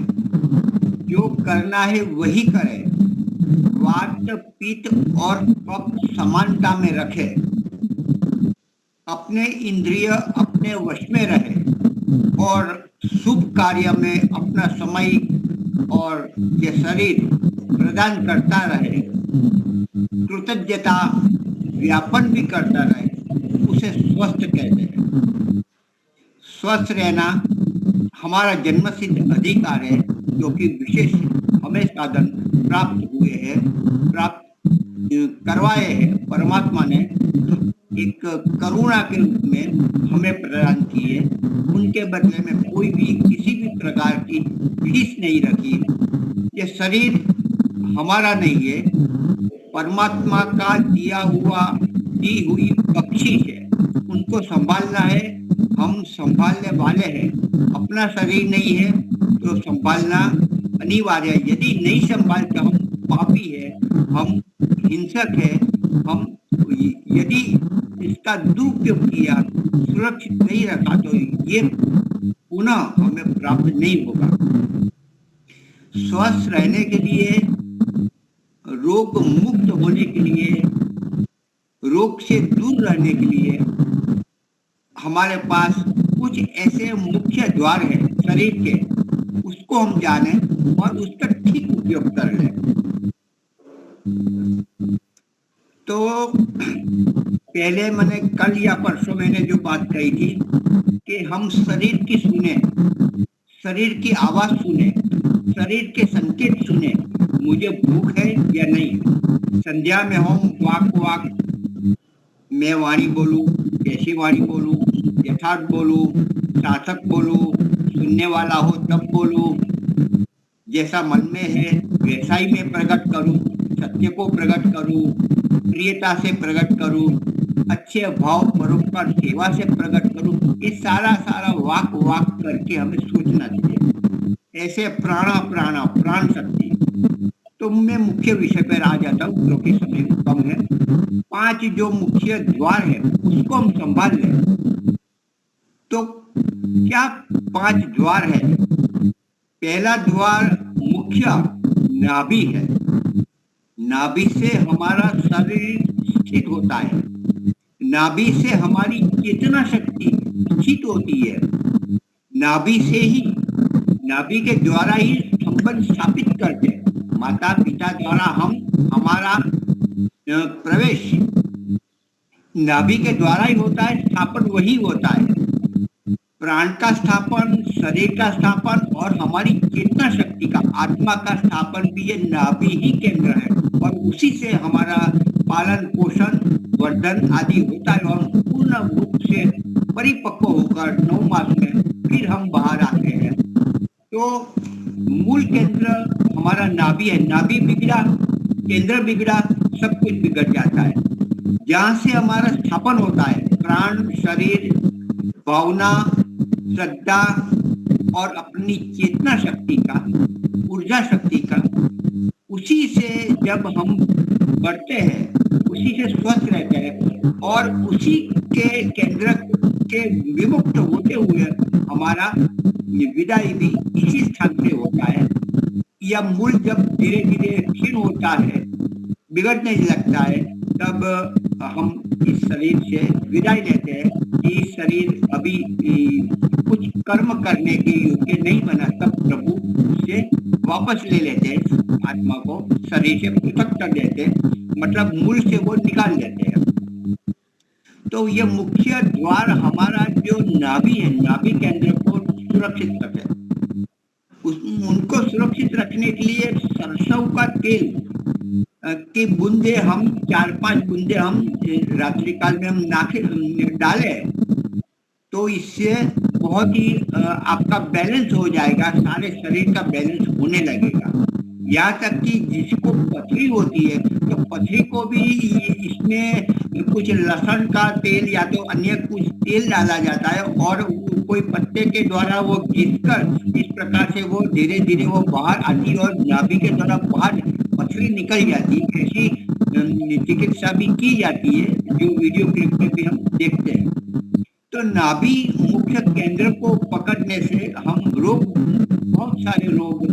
जो करना है वही करे, वात पित्त और कफ समानता में रखे, अपने इंद्रिय अपने वश में रहे और शुभ कार्य में अपना समय और ये शरीर प्रदान करता रहे, कृतज्ञता व्यापन भी करता रहे, उसे स्वस्थ कहते हैं। स्वस्थ रहना हमारा जन्मसिद्ध अधिकार है, जो कि विशेष हमें साधन प्राप्त हुए हैं, प्राप्त करवाए हैं। परमात्मा ने एक करुणा के रूप में हमें प्रदान किए, उनके बदले में कोई भी किसी भी प्रकार की फीस नहीं रखी। ये शरीर हमारा नहीं है, परमात्मा का दी हुई बख्शिश है, उनको संभालना है, हम संभालने वाले हैं। अपना शरीर नहीं है तो संभालना अनिवार्य है। यदि नहीं संभालते हम पापी है, हम हिंसक है, हम यदि इसका दुरुपयोग किया, सुरक्षित नहीं रखा, तो ये पुनः हमें प्राप्त नहीं होगा। स्वस्थ रहने के लिए, रोग मुक्त होने के लिए, रोग से दूर रहने के लिए हमारे पास कुछ ऐसे मुख्य द्वार है शरीर के, उसको हम जाने और उसका ठीक उपयोग कर लें। तो पहले मैंने कल या परसों मैंने जो बात कही थी कि हम शरीर की सुने, शरीर की आवाज सुने, शरीर के संकेत सुने, मुझे भूख है या नहीं। संध्या में हम वाक मैं वाणी बोलूं, कैसी वाणी बोलूं, यथार्थ बोलूं, सार्थक बोलूं, सुनने वाला हो तब बोलूं, जैसा मन में है वैसा ही मैं प्रकट करूं, सत्य को प्रकट करूं, प्रियता से प्रकट करूं, अच्छे भाव परोपकार सेवा से प्रकट करूं। ये सारा वाक करके हमें सोचना चाहिए। ऐसे प्राण शक्ति। तो मैं मुख्य विषय पर आ जाता हूँ क्योंकि समय कम है। 5 जो मुख्य द्वार है उसको हम संभाल लें। तो क्या 5 द्वार है? पहला द्वार मुख्य नाभि है। नाभि से हमारा शरीर स्थित होता है, नाभि से हमारी चेतना शक्ति स्थित होती है, नाभि से ही, नाभि के द्वारा ही संबंध स्थापित करते हैं। माता पिता द्वारा हम हमारा प्रवेश नाभि के द्वारा ही होता है, स्थापन वही होता है। प्राण का स्थापन, शरीर का स्थापन और हमारी चेतना शक्ति का, आत्मा का स्थापन भी ये नाभि ही केंद्र है और उसी से हमारा पालन पोषण वर्धन आदि होता है और पूर्ण रूप से परिपक्व होकर 9 मास में फिर हम बाहर आते हैं। तो मूल केंद्र हमारा नाभि है। नाभि बिगड़ा, केंद्र बिगड़ा, सब कुछ बिगड़ जाता है। जहाँ से हमारा स्थापन होता है, प्राण, शरीर, भावना, श्रद्धा और अपनी चेतना शक्ति का, ऊर्जा शक्ति का, उसी से जब हम बढ़ते हैं, उसी से स्वस्थ रहते हैं और उसी के केंद्र के विमुक्त होते हुए हमारा विदाई भी इसी स्थान से होता है। यह मूल जब धीरे धीरे क्षीण होता है, बिगड़ने लगता है, तब हम इस शरीर से विदाई लेते हैं कि शरीर अभी कुछ कर्म करने के योग्य नहीं बना, तब प्रभु उससे वापस ले लेते हैं, आत्मा को शरीर से पृथक कर देते हैं, मतलब मूल से वो निकाल देते हैं। तो ये मुख्य द्वार हमारा जो नाभि है, नाभि केंद्र को सुरक्षित रखे। उनको सुरक्षित रखने के लिए सरसों का तेल की बूंदे हम 4-5 बूंदे हम रात्रि काल में हम डाले, तो इससे बहुत ही आपका बैलेंस हो जाएगा, सारे शरीर का बैलेंस होने लगेगा। यहाँ तक कि जिसको पथरी होती है तो पथरी को भी इसमें कुछ लहसुन का तेल या तो अन्य कुछ तेल डाला जाता है और कोई पत्ते के द्वारा वो घिसकर इस प्रकार से वो धीरे धीरे वो बाहर आती है और नाभि के द्वारा बाहर पथरी निकल जाती है। ऐसी चिकित्सा भी की जाती है जो वीडियो क्लिप में भी हम देखते हैं। तो नाभि मुख्य केंद्र को पकड़ने से हम रोग, बहुत सारे रोग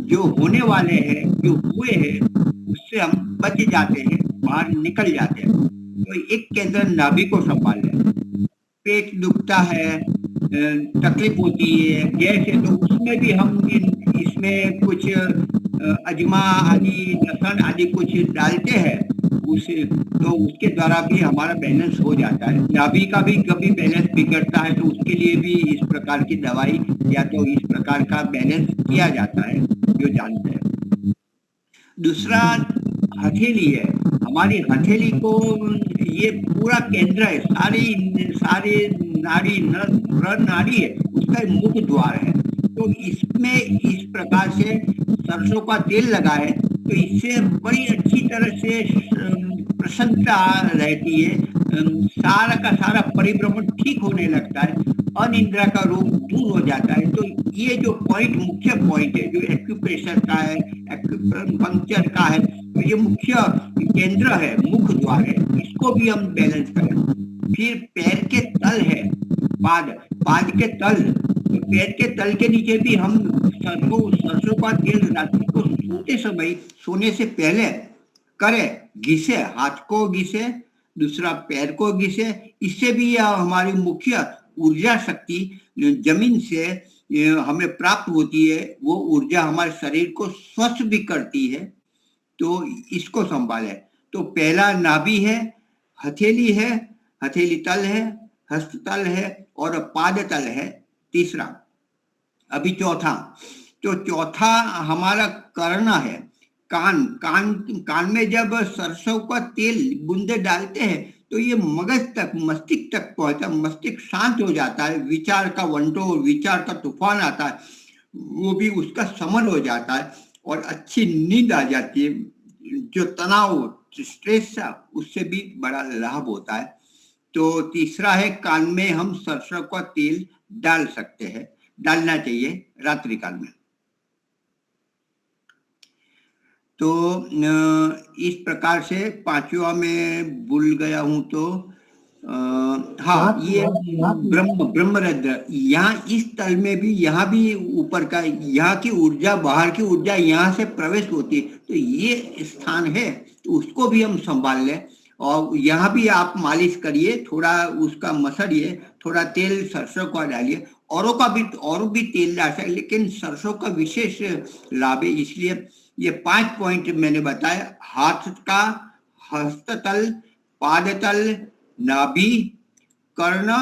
जो होने वाले हैं, जो हुए हैं, उससे हम बच जाते हैं, बाहर निकल जाते हैं। तो एक केंद्र नाभि को संभाल लें। पेट दुखता है, तकलीफ होती है, गैस है, तो उसमें भी हम इसमें कुछ अजमा आदि, लहसुन आदि कुछ डालते हैं, उसे तो उसके द्वारा भी हमारा बैलेंस हो जाता है। नाभि का भी कभी बैलेंस बिगड़ता है तो उसके लिए भी इस प्रकार की दवाई या तो इस प्रकार का बैलेंस किया जाता है, जो जानते हैं। दूसरा हथेली है। हमारी हथेली को ये पूरा केंद्र है, सारी नाड़ी नाड़ी है, उसका मुख्य द्वार है। तो इसमें इस प्रकार से सरसों का तेल लगाए तो इससे बड़ी अच्छी तरह से प्रसन्नता रहती है, सारा का सारा परिभ्रमण ठीक होने लगता है, अनिद्रा का रोग दूर हो जाता है। तो ये जो पॉइंट, मुख्य पॉइंट है, जो एक्यूप्रेशर का है, एक्यूपंक्चर का है, तो ये मुख्य केंद्र है, मुख्य द्वार है, इसको भी हम बैलेंस करें। फिर पैर के तल है, पाद के तल, तो पैर के तल के नीचे भी हम सरसों का तेल रात्रि को सोते समय, सोने से पहले करें, घिसे, हाथ को घिसे, दूसरा पैर को घिसे। इससे भी हमारी मुख्य ऊर्जा शक्ति जमीन से हमें प्राप्त होती है, वो ऊर्जा हमारे शरीर को स्वस्थ भी करती है। तो इसको संभाले। तो पहला नाभि है, हथेली है, हथेली तल है, हस्त तल है और पाद तल है तीसरा। अभी चौथा, तो चौथा हमारा कर्ण है, कान। कान में जब सरसों का तेल बूंदे डालते हैं तो ये मगज तक, मस्तिष्क तक पहुंचता, मस्तिष्क शांत हो जाता है, विचार का वंटो, विचार का तूफान आता है, वो भी उसका शमन हो जाता है और अच्छी नींद आ जाती है। जो तनाव, स्ट्रेस था, उससे भी बड़ा लाभ होता है। तो तीसरा है, कान में हम सरसों का तेल डाल सकते हैं, डालना चाहिए रात्रि काल में। तो इस प्रकार से पांचवा में भूल गया हूं तो हाँ, ये ब्रह्मरंध्र, यहाँ इस तल में भी, यहाँ भी ऊपर का, यहाँ की ऊर्जा, बाहर की ऊर्जा यहाँ से प्रवेश होती है, तो ये स्थान है, तो उसको भी हम संभाल लें। और यहाँ भी आप मालिश करिए, थोड़ा उसका मसलिए, थोड़ा तेल सरसों का डालिए, औरों भी तेल डाल सकते, लेकिन सरसों का विशेष लाभ है। इसलिए ये 5 पॉइंट मैंने बताया, हाथ का, हस्ततल, पादतल, नाभि, कर्ण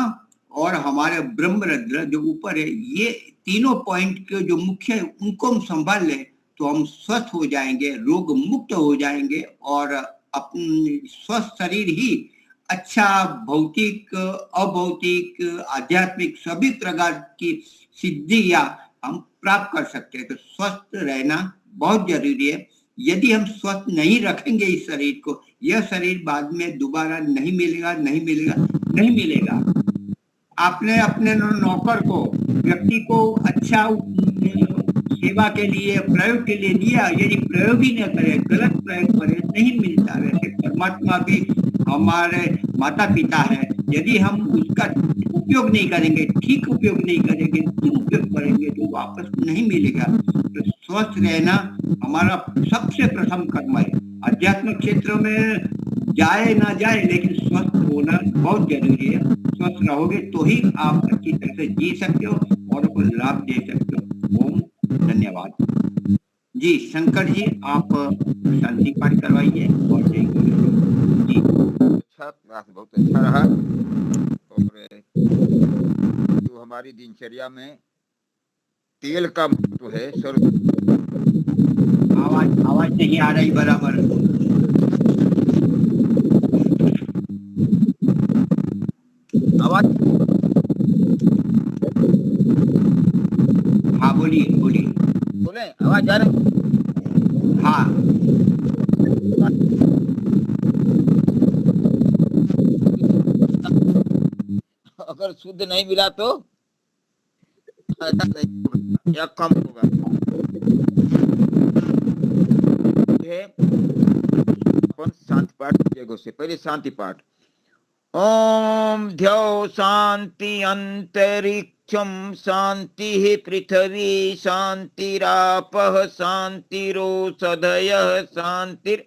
और हमारे ब्रह्मरंध्र जो ऊपर है, ये तीनों पॉइंट के जो मुख्य है उनको हम संभाल लें तो हम स्वस्थ हो जाएंगे, रोग मुक्त हो जाएंगे और अपने स्वस्थ शरीर ही अच्छा भौतिक, अभौतिक, आध्यात्मिक सभी प्रकार की सिद्धियां हम प्राप्त कर सकते हैं। तो स्वस्थ रहना बहुत जरूरी है। यदि हम स्वस्थ नहीं रखेंगे इस शरीर को, यह शरीर बाद में दोबारा नहीं मिलेगा। आपने अपने नौकर को, व्यक्ति को अच्छा सेवा के लिए, प्रयोग के लिए दिया, यदि प्रयोग ही न करे, गलत प्रयोग करे, नहीं मिलता। वैसे परमात्मा भी हमारे माता पिता है, यदि हम उसका उपयोग नहीं करेंगे, ठीक उपयोग नहीं करेंगे, दुरुपयोग करेंगे तो वापस नहीं मिलेगा। तो स्वस्थ रहना हमारा सबसे प्रथम कर्म है। आध्यात्मिक क्षेत्र में जाए ना जाए, लेकिन स्वस्थ होना बहुत जरूरी है। स्वस्थ रहोगे तो ही आप अच्छी तरह से जी सकते हो और को लाभ दे सकते हो। ओम धन्यवाद जी। शंकर जी, आप शांति पाठ करवाइए और जय गुरु जी। अच्छा, क्लास बहुत अच्छा रहा। और जो हमारी दिनचर्या में तेल का महत्व है, आवाज नहीं आ रही बराबर। आवाज, हाँ बोलिए बोले, आवाज आ रही? हाँ, अगर शुद्ध नहीं मिला तो फायदा नहीं या कम होगा। शांति पाठ से पहले शांति पाठ। ओम ध्यो शांति अंतरिक्षम शांति पृथ्वी शांतिरापः शांतिरोषधयः शांतिर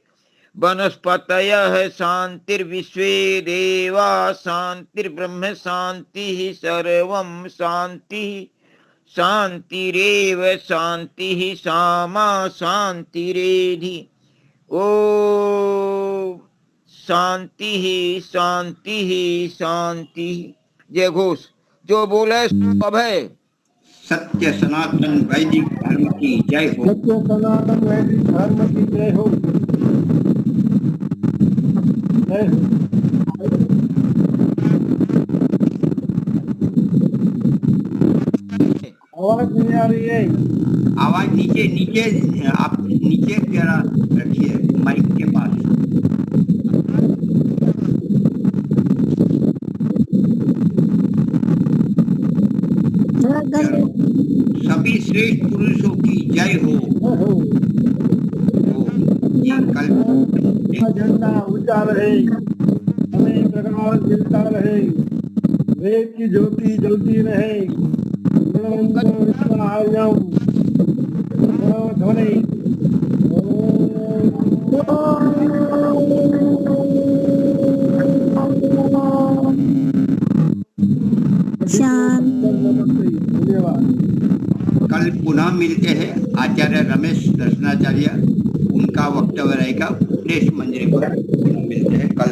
वनस्पतयः शांतिर्विश्वे देवा शांतिर्ब्रह्म शांतिः सर्वं शांतिः शांतिरेव शांतिः सामा शांतिरेधि। ओ शांति ही शांति ही शांति। जय घोष। जो बोले अभय। सत्य सनातन वैदिक धर्म की जय हो। सत्य सनातन वैदिक धर्म की जय हो। जय हो। आवाज नहीं आ रही है। आवाज नीचे आप नीचे जरा रखिए माइक के पास। सभी श्रेष्ठ पुरुषों की जय हो। झंडा ऊंचा रहे, हमें प्रकाश मिलता रहे, वेद की ज्योति जलती रहे। ध्वनि कल पुनः मिलते हैं। आचार्य रमेश दर्शनाचार्य, उनका वक्तव्य रहेगा उपदेश मंजरी पर। मिलते हैं कल।